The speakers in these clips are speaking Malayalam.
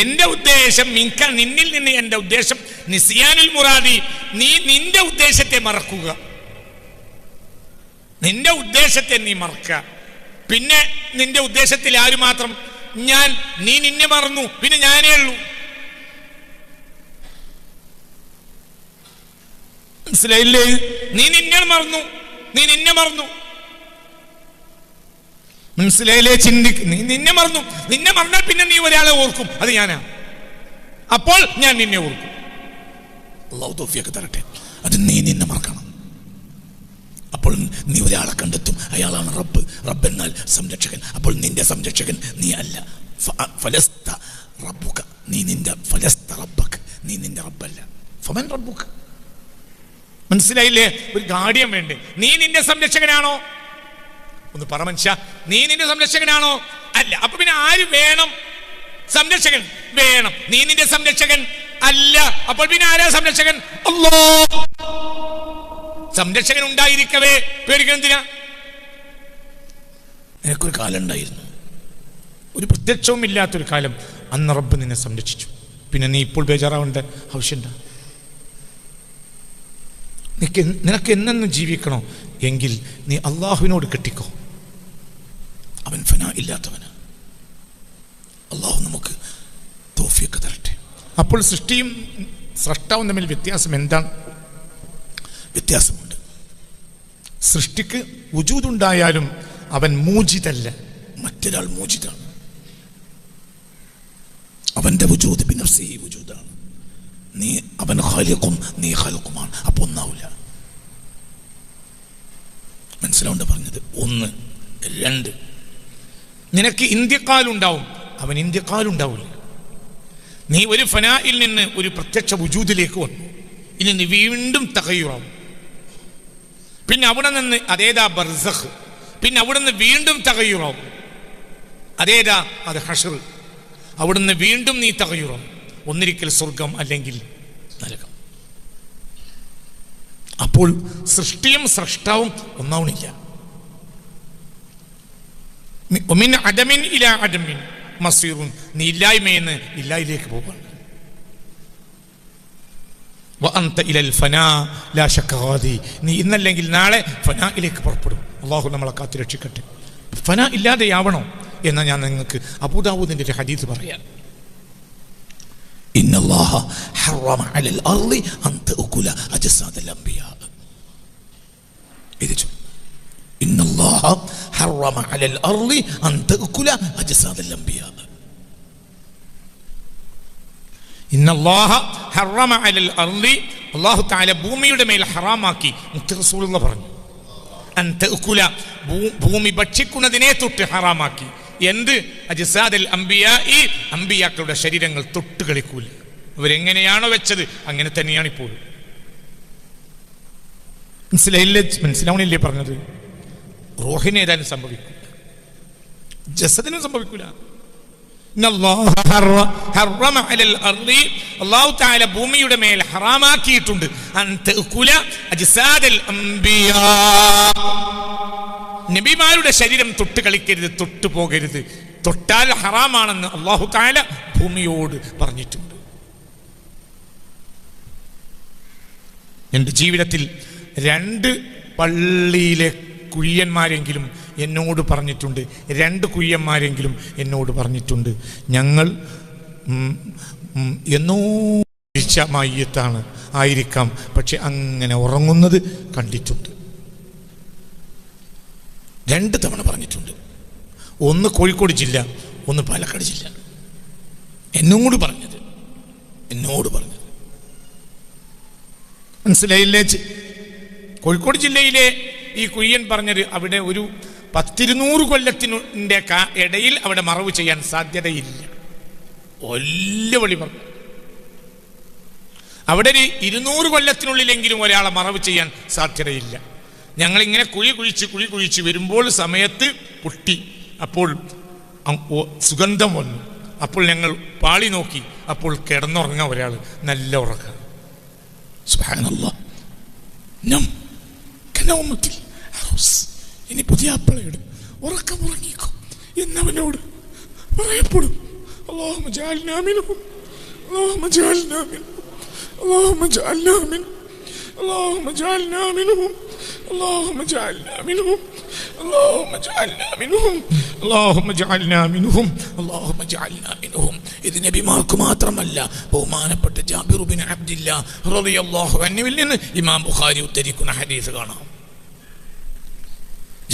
എന്റെ ഉദ്ദേശം നിന്നിൽ നിന്ന് എന്റെ ഉദ്ദേശം നിസ്യാനുൽ മുറാദി, നീ നിന്റെ ഉദ്ദേശത്തെ മറക്കുക, നിന്റെ ഉദ്ദേശത്തെ നീ മറക്കുക. പിന്നെ നിന്റെ ഉദ്ദേശത്തിൽ ആര് മാത്രം? നീ നിന്നെ മറന്നു, പിന്നെ ഞാനേ ഉള്ളൂ. മനസ്സിലായില്ലേ? നീ നിന്നെ മറന്നു. മനസ്സിലായില്ലേ? നീ നിന്നെ മറന്നു. നിന്നെ മറന്നാൽ പിന്നെ നീ ഒരാളെ ഓർക്കും, അത് ഞാനാ. അപ്പോൾ ഞാൻ നിന്നെ ഓർക്കും. അല്ലാഹു തൗഫീഖ് തരട്ടെ. അത് നീ നിന്നെ മറക്കണം. അപ്പോൾ നീ ഒരാളെ കണ്ടെത്തും, അയാളാണ് റബ്ബ്. റബ്ബ് എന്നാൽ സംരക്ഷകൻ. അപ്പോൾ നിന്റെ സംരക്ഷകൻ നീ അല്ല. ഫലസ്ത റബ്ബുക, നീ നിന്റെ ഫലസ്ത റബ്ബക, നീ നിന്റെ റബ്ബല്ല. ഫമൻ റബ്ബുക? മനസ്സിലായില്ലേ? ഒരു ഗാർഡിയൻ വേണ്ടേ? നീ നിന്റെ സംരക്ഷകനാണോ? ഒന്ന് പറ മനുഷ്യ, നീ നിന്റെ സംരക്ഷകനാണോ? അല്ല. അപ്പൊ പിന്നെ ആര് വേണം? സംരക്ഷകൻ വേണം. നീ നിന്റെ സംരക്ഷകൻ അല്ല. അപ്പോൾ പിന്നെ ആരാ സംരക്ഷകൻ? അല്ലാഹ്. സംരക്ഷകൻ ഉണ്ടായിരിക്കവേ പേടിക്കണം എന്തിനാ? നിനക്കൊരു കാലം ഉണ്ടായിരുന്നു, ഒരു പ്രത്യക്ഷവും ഇല്ലാത്തൊരു കാലം. അന്ന് റബ്ബ് നിന്നെ സംരക്ഷിച്ചു. പിന്നെ നീ ഇപ്പോൾ ബേജാറാവേണ്ട ആവശ്യമുണ്ടോ? നിനക്ക് എന്നെന്ന് ജീവിക്കണോ എങ്കിൽ നീ അള്ളാഹുവിനോട് കെട്ടിക്കോ. അവൻ ഫനാ ഇല്ലാത്തവന്. അള്ളാഹു നമുക്ക് തൗഫീഖ് തരട്ടെ. അപ്പോൾ സൃഷ്ടിയും സ്രഷ്ടാവും തമ്മിൽ വ്യത്യാസം എന്താണ്? വ്യത്യാസമുണ്ട്. സൃഷ്ടിക്ക് വുജൂദുണ്ടായാലും അവൻ മൂജിതല്ല, മറ്റൊരാൾ മൂജിതാണ്. അവന്റെ വുജൂദ് ബിനഫ്സിഹി വുജൂദാണ്. അവൻ ഖാലിഖും, നീ ഖാലിഖുമാണ്. അപ്പൊ ഒന്നാവില്ല. മനസ്സിലാവുണ്ട് പറഞ്ഞത്? ഒന്ന്. രണ്ട്, നിനക്ക് ഇന്ത്യക്കാലുണ്ടാവും, അവൻ ഇന്ത്യക്കാലുണ്ടാവില്ല. നീ ഒരു ഫനായിൽ നിന്ന് ഒരു പ്രത്യക്ഷ വുജൂദിലേക്ക് വന്നു, ഇനി നീ വീണ്ടും തഗയ്യുറാവും. പിന്നെ അവിടെ നിന്ന് അതേതാ ബർസഖ്, പിന്നെ അവിടെ നിന്ന് വീണ്ടും തഗയ്യുറാവും. അതേതാ? അത് ഹശ്ർ. അവിടുന്ന് വീണ്ടും നീ തഗയ്യുറാവും. ഒന്നിരിക്കൽ സ്വർഗം, അല്ലെങ്കിൽ നരകം. അപ്പോൾ സൃഷ്ടിയും സ്രഷ്ടാവും ഒന്നാവണില്ല. മിൻ അദമിൻ ഇലാ അദമിൻ മസീറുൻ, നീ ഇല്ലായ്മയെന്ന് ഇല്ലായ്മയിലേക്ക് പോവാണ്. വഅൻത ഇലൽ ഫനാ ലാ ശക്ക ഗാദി, നീ ഇന്നല്ലെങ്കിൽ നാളെ ഫനായിലേക്ക് പുറപ്പെടും. അല്ലാഹു നമ്മളെ കാത്തു രക്ഷിക്കട്ടെ. ഫനാ ഇല്ലാതെയാവണോ എന്ന് ഞാൻ നിങ്ങൾക്ക് അബൂദാവൂദിന്റെ ഒരു ഹദീസ് പറയാം. ഇന്നല്ലാഹ ഹറമ അലൽ അർളി അൻ തഅകുല അജ്സാദൽ അംബിയാ. ഇത് ഇന്നല്ലാഹ ഹറമ അലൽ അർളി അൻ തഅകുല അജ്സാദൽ അംബിയാ. ഇന്നല്ലാഹ ഹറമ അലൽ അർളി, അല്ലാഹു തആല ഭൂമിയുടെ മേൽ ഹറാമാക്കി. മുത്ത് റസൂലുള്ളാഹി പറഞ്ഞു, അൻ തഅകുല, ഭൂമി ഭക്ഷിക്കുന്നതിനെ തൊട്ട് ഹറാമാക്കി. എന്ത്? അജ്സാദൽ അംബിയാഇ, അംബിയാക്കളുടെ ശരീരങ്ങൾ തൊട്ട് കളിക്കൂല. അവരെങ്ങനെയാണോ വെച്ചത് അങ്ങനെ തന്നെയാണ് ഇപ്പോൾ. മനസ്സിലാവണില്ലേ പറഞ്ഞത്? റൂഹിന് ഏതായാലും സംഭവിക്കൂല, ജസദിനും സംഭവിക്കൂല. അല്ലാഹു തആല ഭൂമിയുടെ മേൽ ഹറാമാക്കിയിട്ടുണ്ട് അൻ തഅകുല അജ്സാദൽ അംബിയാ, നബിമാരുടെ ശരീരം തൊട്ട് കളിക്കരുത്, തൊട്ടു പോകരുത്. തൊട്ടാൽ ഹറാമാണെന്ന് അല്ലാഹു തആല ഭൂമിയോട് പറഞ്ഞിട്ടുണ്ട്. എൻ്റെ ജീവിതത്തിൽ 2 പള്ളിയിലെ കുയ്യന്മാരെങ്കിലും എന്നോട് പറഞ്ഞിട്ടുണ്ട്, 2 കുയ്യന്മാരെങ്കിലും എന്നോട് പറഞ്ഞിട്ടുണ്ട്, ഞങ്ങൾ എന്നോ മരിച്ച മയ്യത്താണ് ആയിരിക്കാം, പക്ഷെ അങ്ങനെ ഉറങ്ങുന്നത് കണ്ടിട്ടുണ്ട്. 2 തവണ പറഞ്ഞിട്ടുണ്ട്. ഒന്ന് കോഴിക്കോട് ജില്ല, ഒന്ന് പാലക്കാട് ജില്ല. എന്നോട് പറഞ്ഞത് മനസ്സിലായില്ലേ? കോഴിക്കോട് ജില്ലയിലെ ഈ കുയ്യൻ പറഞ്ഞത് അവിടെ ഒരു 10-200 കൊല്ലത്തിൻ്റെ ഇടയിൽ അവിടെ മറവ് ചെയ്യാൻ സാധ്യതയില്ല. വലിയ വഴി പറഞ്ഞു. അവിടെ ഒരു 200 കൊല്ലത്തിനുള്ളിലെങ്കിലും ഒരാളെ മറവ് ചെയ്യാൻ സാധ്യതയില്ല. ഞങ്ങളിങ്ങനെ കുഴി കുഴിച്ച് വരുമ്പോൾ സമയത്ത് പൊട്ടി. അപ്പോൾ സുഗന്ധം വന്നു. അപ്പോൾ ഞങ്ങൾ പാളി നോക്കി. അപ്പോൾ കിടന്നുറങ്ങാൻ ഒരാൾ നല്ല ഉറക്കം. സുബ്ഹാനല്ലാഹ്. ഇനി പുതിയ അപ്പളയുടെ ഉറക്കം ഉറങ്ങിക്കോ എന്നവനോട് പറയപ്പെടും. اللهم اجعلنا منهم اللهم اجعلنا منهم اللهم اجعلنا منهم اللهم اجعلنا منهم اللهم اجعلنا منهم اللهم اجعلنا منهم اللهم اجعلنا منهم اللهم اجعلنا منهم. ഇത് നബിമാർക്ക് മാത്രമല്ല, ബഹുമാനപ്പെട്ട ജാബിർ ബിൻ അബ്ദില്ലാഹ് റളിയല്ലാഹു അൻഹുവിൽ നിന്ന് ഇമാം ബുഖാരി ഉദ്ധരിക്കുന്ന ഹദീസ് കാണാം.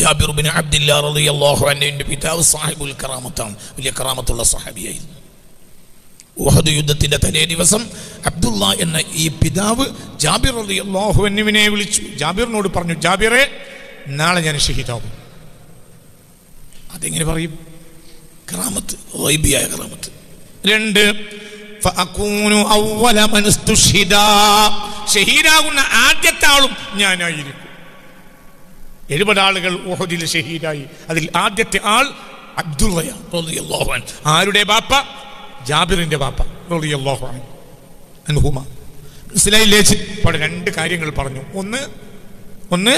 ജാബിർ ബിൻ അബ്ദില്ലാഹ് റളിയല്ലാഹു അൻഹുവിന്റെ പിതാവ് സാഹിബുൽ കറാമത്താണ്, വലിയ കറാമത്തുള്ള സ്വഹാബിയായിരുന്നു. ഉഹദ് യുദ്ധത്തിന്റെ തലേ ദിവസം അബ്ദുള്ള എന്ന ഈ പിതാവ് ജാബിർ റളിയല്ലാഹു അൻഹുവിനെ വിളിച്ചു. ജാബിറിനോട് പറഞ്ഞു, ജാബിറെ, നാളെ ഞാൻ ഷഹീദാവും. അതെങ്ങനെ പറയും? കറാമത്ത്, ഗൈബിയായ കറാമത്ത്. 2, ഫഅകൂനു അവ്വല മൻ ഇസ്തുഷ്ഹിദ, ഷഹീദാകുന്ന ആദ്യത്തെ ആളും ഞാനായിരിക്കും. 70 ആളുകൾ ഉഹദിൽ ഷഹീദായി. അതിൽ ആദ്യത്തെ ആൾ അബ്ദുള്ള റളിയല്ലാഹു അൻഹു. ആരുടെ ബാപ്പ? ജാബിറിന്റെ ബാപ്പ റളിയല്ലാഹു അൻഹുമ. മനസ്സിലായില്ലേ? ഇപ്പോൾ 2 കാര്യങ്ങൾ പറഞ്ഞു. ഒന്ന്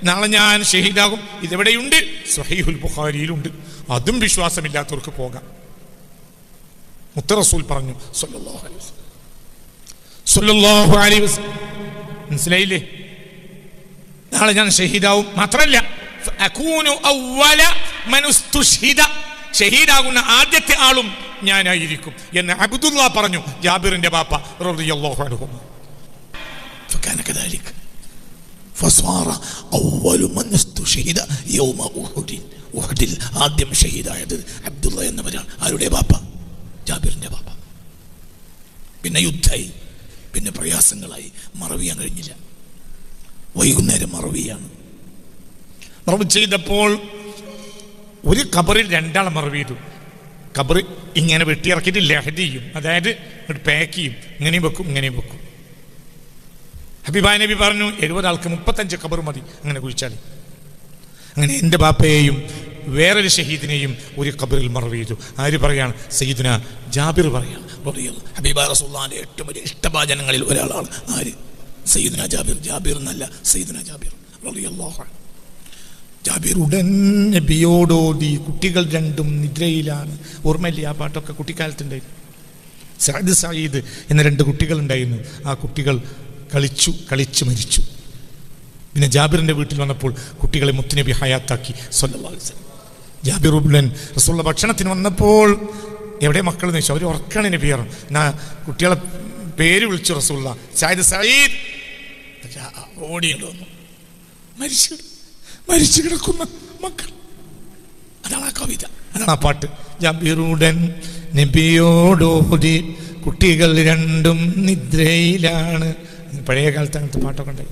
നാളെ ഞാൻ ഷഹീദാകും. ഇതെവിടെയുണ്ട്? സ്വഹീഹുൽ ബുഖാരിയിലുണ്ട്. അതും വിശ്വാസമില്ലാത്തവർക്ക് പോകാം. മുത്ത് റസൂൽ പറഞ്ഞു സ്വല്ലല്ലാഹു അലൈഹി വസല്ലം, സ്വല്ലല്ലാഹു അലൈഹി വസല്ലം. മനസ്സിലായില്ലേ? നാളെ ഞാൻ ഷഹീദാവും. മാത്രല്ല അകൂനു അവ്വല മൻ ഇസ്തുഷ്ഹിദ, ഷഹീദാകുന്ന ആദ്യത്തെ ആളും ഞാനായിരിക്കും എന്ന് അബ്ദുള്ള പറഞ്ഞു, ജാബിറിന്റെ ബാപ്പ റളിയല്ലാഹു അൻഹു. ഫകാന കദാലിക ഫസ്വാറ അവ്വലു മൻ ഇസ്തുഷ്ഹിദ യൗമ ഉഹുദ്. ഉഹുദിൽ ആദ്യം ഷഹീദായത് അബ്ദുള്ള എന്നവരാണ്. ആരുടെ ബാപ്പ? ജാബിറിന്റെ ബാപ്പ. പിന്നെ യുദ്ധമായി, പിന്നെ പ്രയാസങ്ങളായി, മറവിയാൻ കഴിഞ്ഞില്ല. വൈകുന്നേരം മറവിയാണ്. മറവ് ചെയ്തപ്പോൾ ഒരു ഖബറിൽ 2 ആളെ മറവ് ചെയ്തു. ഖബർ ഇങ്ങനെ വെട്ടിയിറക്കിയിട്ട് ലഹദി ചെയ്യും, അതായത് പാക്ക് ചെയ്യും. ഇങ്ങനെയും വെക്കും, ഇങ്ങനെയും വെക്കും. ഹബീബായ നബി പറഞ്ഞു 70 ആൾക്ക് 35 ഖബർ മതി, അങ്ങനെ കുഴിച്ചാൽ. അങ്ങനെ എൻ്റെ ബാപ്പയെയും വേറൊരു ഷഹീദിനെയും ഒരു ഖബറിൽ മറവ് ചെയ്തു. ആര് പറയാണ്? സയ്യിദുന ജാബിർ പറയാണ്. ഹബീബ റസൂലുള്ളാഹിന്റെ ഏറ്റവും വലിയ ഇഷ്ടഭാജനങ്ങളിൽ ഒരാളാണ്. ആര്? സയ്യിദുന ജാബിർ. ജാബിർ എന്നല്ല, സയ്യിദുന ജാബിർ റളിയല്ലാഹു അൻഹു. ജാബിർ ഉടൻ നബിയോടോടി. കുട്ടികൾ 2 നിദ്രയിലാണ്. ഓർമ്മയില്ലേ ആ പാട്ടൊക്കെ? കുട്ടിക്കാലത്തുണ്ടായിരുന്നു. സഅദ് സഈദ് എന്ന 2 കുട്ടികളുണ്ടായിരുന്നു. ആ കുട്ടികൾ കളിച്ചു മരിച്ചു. പിന്നെ ജാബിറിന്റെ വീട്ടിൽ വന്നപ്പോൾ കുട്ടികളെ മുത്തുനബി ഹയാത്താക്കി സ്വല്ലല്ലാഹു അലൈഹി വസല്ലം. ജാബിർ ഉടൻ റസൂലുള്ള ഭക്ഷണത്തിന് വന്നപ്പോൾ എവിടെ മക്കൾ എന്ന് ചോദിച്ചു. അവർ ഉറക്കാണ് നബി പറഞ്ഞു. കുട്ടികളെ പേര് വിളിച്ചു റസൂലുള്ള. സഅദ് സഈദ് ഓടിയിട്ട് വന്നു. മരിച്ചു കിടക്കുന്ന മക്കൾ. അതാണ് ആ കവിത, അതാണ് ആ പാട്ട്. ജാബിറുടൻ നബിയോടോടി, കുട്ടികൾ 2 നിദ്രയിലാണ്. പഴയ കാലത്ത് അങ്ങനത്തെ പാട്ടൊക്കെ ഉണ്ടായി.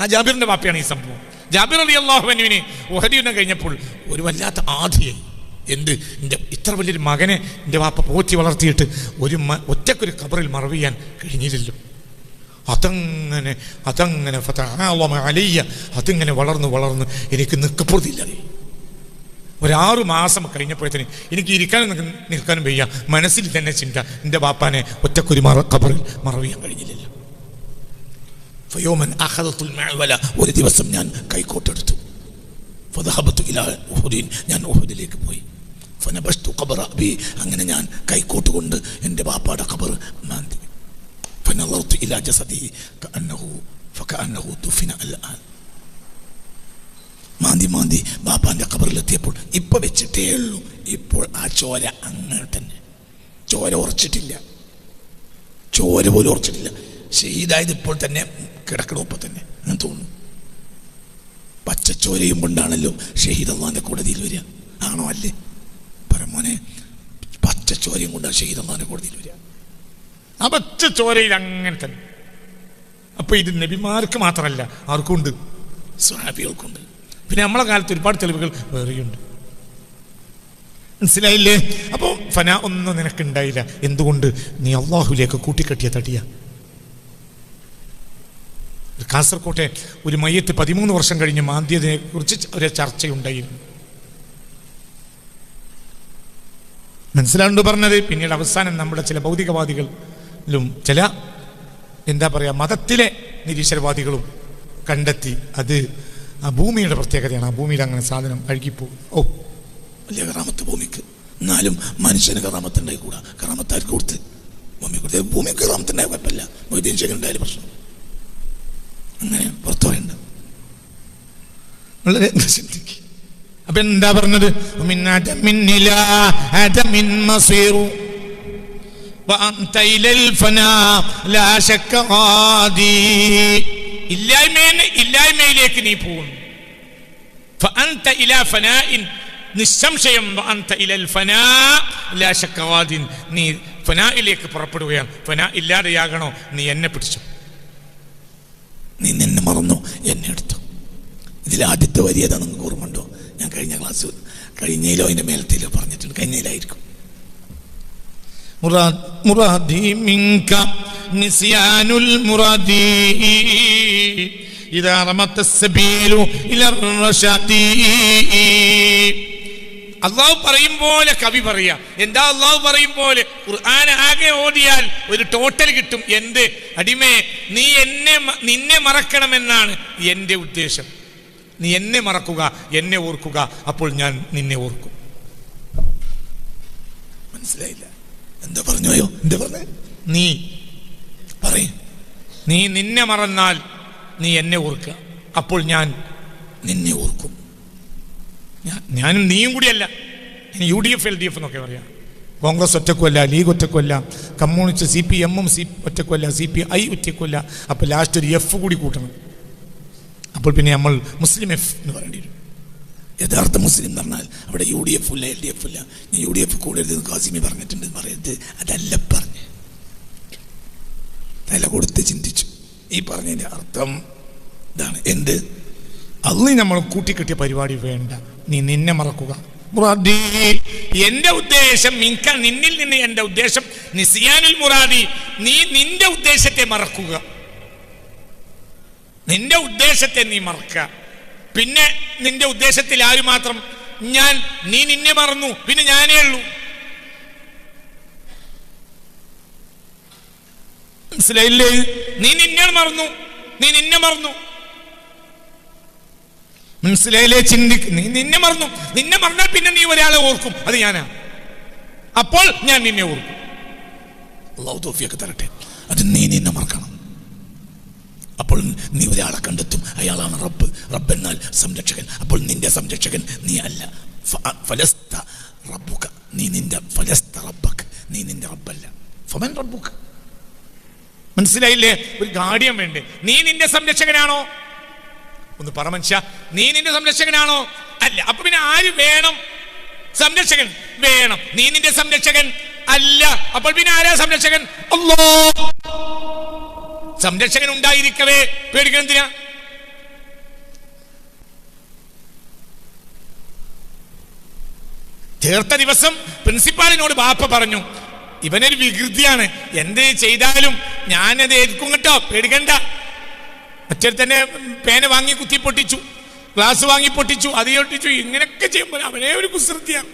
ആ ജാബിറിന്റെ ബാപ്പയാണ് ഈ സംഭവം. ജാബിർ റളിയല്ലാഹു അൻഹുവിനെ ഉഹദ് യുദ്ധം കഴിഞ്ഞപ്പോൾ ഒരു വല്ലാത്ത ആധിയായി. എന്ത്? ഇത്ര വലിയൊരു മകനെ എൻ്റെ ബാപ്പ പോറ്റി വളർത്തിയിട്ട് ഒറ്റക്കൊരു ഖബറിൽ മറവ് ചെയ്യാൻ കഴിഞ്ഞില്ലല്ലോ. അതങ്ങനെ അതിങ്ങനെ വളർന്ന് എനിക്ക് നിൽക്കപ്പുറത്തില്ലാതെ ഒരു 6 മാസം കഴിഞ്ഞപ്പോഴത്തേന് എനിക്ക് ഇരിക്കാനും നിൽക്കാനും വയ്യ. മനസ്സിൽ തന്നെ ചിന്ത, എൻ്റെ ബാപ്പാനെ ഒറ്റക്കൊരു ഖബറിൽ മറവ് ചെയ്യാൻ കഴിഞ്ഞില്ലല്ലോ. ഫയോമൻ അഖദത്തുൽ മഅവല, ഒരു ദിവസം ഞാൻ കൈക്കോട്ടെടുത്തു. ഫദഹബതു ഇലാ ഉഹുദിൻ, ഞാൻ ഉഹുദിലേക്ക് പോയി. ഫനബസ്തു ഖബറ അബി, അങ്ങനെ ഞാൻ കൈക്കോട്ട് കൊണ്ട് എൻ്റെ ബാപ്പാടെ ഖബർ മാന്തി. ഫനളർതു ഇലാ ജസദിഹി ഫകഅന്നഹു ദുഫിന അൽആൻ. മാന്തി ബാപ്പാന്റെ ഖബറിലെത്തിയപ്പോൾ ഇപ്പൊ വെച്ചിട്ടേ ഉള്ളൂ. ഇപ്പോൾ ആ ചോര അങ്ങനെ തന്നെ, ചോര ഉറച്ചിട്ടില്ല, ചോര പോലും ഉറച്ചിട്ടില്ല. ഷഹീദായത് ഇപ്പോൾ തന്നെ കിടക്കണം. ഇപ്പൊ തന്നെ അങ്ങനെ തോന്നുന്നു. പച്ചച്ചോരയും കൊണ്ടാണല്ലോ ഷഹീദ് അള്ളാന്റെ കോടതിയിൽ വരിക. ആണോ? അല്ലേ? പരമോനെ, പച്ചച്ചോരയും കൊണ്ടാണ് ഷഹീദ് അള്ളാന്റെ കോടതിയിൽ വരിക. ആ പച്ചച്ചോരയിൽ അങ്ങനെ തന്നെ. അപ്പൊ ഇത് നബിമാർക്ക് മാത്രമല്ല, ആർക്കുണ്ട്? സ്വഹാബികൾക്കുണ്ട്. പിന്നെ നമ്മളെ കാലത്ത് ഒരുപാട് തെളിവുകൾ വേറെയുണ്ട്. മനസ്സിലായില്ലേ? അപ്പോൾ ഫന ഒന്നും നിനക്കുണ്ടായില്ല. എന്തുകൊണ്ട്? നീ അള്ളാഹുലേക്ക് കൂട്ടിക്കെട്ടിയ തടിയ. കാസർകോട്ടെ ഒരു മയ്യത്ത് 13 വർഷം കഴിഞ്ഞ് മാന്തിയതിനെ കുറിച്ച് ഒരു ചർച്ചയുണ്ടായിരുന്നു. മനസ്സിലാണ്ട് പറഞ്ഞത്. പിന്നീട് അവസാനം നമ്മുടെ ചില ഭൗതികവാദികളിലും ചില എന്താ പറയുക മതത്തിലെ നിരീശ്വരവാദികളും കണ്ടെത്തി അത് ആ ഭൂമിയുടെ പ്രത്യേകതയാണ്. ആ ഭൂമിയിൽ അങ്ങനെ സാധനം അഴുകിപ്പോകും. വലിയ കറാമത്ത് ഭൂമിക്ക്. എന്നാലും മനുഷ്യന് കറാമത്തുണ്ടായി കൂടാ. കറാമത്താർക്ക് കൊടുത്ത് ഭൂമി കറാമത്തുണ്ടായ കുഴപ്പമില്ല, മൊയ്തീൻ ശേഖരൻ ഉണ്ടായാലും പ്രശ്നം. അങ്ങനെ പുറത്തു പറയണ്ട. അപ്പൊ എന്താ പറഞ്ഞത്? ഇല്ലായ്മയിലേക്ക് നീ പോകുന്നു. നിസ്സംശയം നീ ഫനായിലേക്ക് പുറപ്പെടുകയാണ്. ഫനാ ഇല്ലാതെയാകണോ? നീ എന്നെ പിടിച്ചു, നീ നിന്നെ മറന്നു, എന്നെ എടുത്തു. ഇതിൽ ആദ്യത്തെ വരിയതാ നിങ്ങൾക്ക് ഓർമ്മയുണ്ടോ? ഞാൻ കഴിഞ്ഞ ക്ലാസ് കഴിഞ്ഞയിലോ അതിന്റെ മേലത്തിലോ പറഞ്ഞിട്ടുണ്ട്. കഴിഞ്ഞയിലായിരിക്കും. മുറാദി മിൻക നിസ്യാനുൽ മുറാദി ഇദാ റമത സബീലു ഇലർ റശദി. അള്ളാഹു പറയും പോലെ കവി പറയാ. എന്താ അള്ളാഹു പറയും പോലെ? ഖുർആൻ ആകെ ഓതിയാൽ ഒരു ടോട്ടൽ കിട്ടും. എന്ത്? അടിമേ, നീ നിന്നെ മറക്കണമെന്നാണ് എൻ്റെ ഉദ്ദേശം. നീ എന്നെ മറക്കുക, എന്നെ ഓർക്കുക, അപ്പോൾ ഞാൻ നിന്നെ ഓർക്കും. മനസ്സിലായില്ല? എന്താ പറഞ്ഞോയോ? എന്താ പറഞ്ഞ? നീ പറയും, നീ നിന്നെ മറന്നാൽ നീ എന്നെ ഓർക്കുക, അപ്പോൾ ഞാൻ നിന്നെ ഓർക്കും. ഞാനും നീയും കൂടിയല്ല, UDF LDF എന്നൊക്കെ പറയാം. കോൺഗ്രസ് ഒറ്റക്കുമല്ല, ലീഗ് ഒറ്റക്കുമല്ല, കമ്മ്യൂണിസ്റ്റ് CPM ഒറ്റക്കുമല്ല, CPI ഒറ്റക്കുമല്ല. അപ്പോൾ ലാസ്റ്റ് ഒരു F കൂടി കൂട്ടണം. അപ്പോൾ പിന്നെ നമ്മൾ മുസ്ലിം F എന്ന് പറയേണ്ടി വരും. യഥാർത്ഥ മുസ്ലിം എന്ന് പറഞ്ഞാൽ അവിടെ UDF ഇല്ല, LDF ഇല്ല. ഞാൻ UDF കൂടരുത് കാസിമി പറഞ്ഞിട്ടുണ്ട് പറയരുത്. അതല്ല പറഞ്ഞ് തല കൊടുത്ത് ചിന്തിച്ചു. ഈ പറഞ്ഞതിൻ്റെ അർത്ഥം ഇതാണ്. എന്ത്? അന്ന് നമ്മൾ കൂട്ടിക്കെട്ടിയ പരിപാടി വേണ്ട. നീ നിന്നെ മറക്കുക. മുറാദി, എന്റെ ഉദ്ദേശം മിൻക, നിന്നിൽ നിന്ന് എന്റെ ഉദ്ദേശം. നിസ്യാനുൽ മുറാദി, നീ നിന്റെ ഉദ്ദേശത്തെ മറക്കുക. നിന്റെ ഉദ്ദേശത്തെ നീ മറക്കുക. പിന്നെ നിന്റെ ഉദ്ദേശത്തിൽ ആര് മാത്രം? ഞാൻ. നീ നിന്നെ മറന്നു, പിന്നെ ഞാനേ ഉള്ളൂ. മനസ്സിലായില്ലേ? നീ നിന്നെ മറന്നു, നീ നിന്നെ മറന്നു. മനസ്സിലായില്ലേ? നീ നിന്നെ മറന്നു. നിന്നെ മറന്നാൽ പിന്നെ നീ ഒരാളെ ഓർക്കും, അത് ഞാനാ. അപ്പോൾ ഞാൻ നിന്നെ ഓർക്കും. അല്ലാഹു തൗഫീഖ് തരട്ടെ. അത് നീ നിന്നെ മറക്കണം. അപ്പോൾ നീ ഒരാളെ കണ്ടെത്തും, അയാളാണ് റബ്ബ്. റബ്ബ് എന്നാൽ സംരക്ഷകൻ. അപ്പോൾ നിന്റെ സംരക്ഷകൻ നീ അല്ല. ഫലസ്ത റബ്ബുക, നീ നിന്റെ ഫലസ്ത റബ്ബക, നീ നിന്റെ റബ്ബല്ല. ഫമൻ റബ്ബുക? മനസ്സിലായില്ലേ? ഒരു ഗാർഡിയൻ വേണ്ടേ? നീ നിന്റെ സംരക്ഷകനാണോ? ഒന്ന് പറ മനുഷ്യ, നീ നിന്റെ സംരക്ഷകനാണോ? അല്ല. അപ്പൊ പിന്നെ ആര് വേണം? സംരക്ഷകൻ വേണം. നീ നിന്റെ സംരക്ഷകൻ അല്ല. അപ്പോൾ പിന്നെ ആരാ സംരക്ഷകൻ? അല്ലാഹ്. സംരക്ഷകൻ ഉണ്ടായിരിക്കവേ പേടിക്കണം എന്തിനാ? ചേർത്ത ദിവസം പ്രിൻസിപ്പാളിനോട് ബാപ്പ പറഞ്ഞു, ഇവനൊരു വികൃതിയാണ്, എന്ത് ചെയ്താലും ഞാനത് ഏൽക്കും കേട്ടോ, പേടിക്കണ്ട. മറ്റേ തന്നെ പേന വാങ്ങി കുത്തി പൊട്ടിച്ചു, ഗ്ലാസ് വാങ്ങി പൊട്ടിച്ചു, അത് പൊട്ടിച്ചു, ഇങ്ങനെയൊക്കെ ചെയ്യുമ്പോൾ അവനെ ഒരു കുസൃതിയാണ്.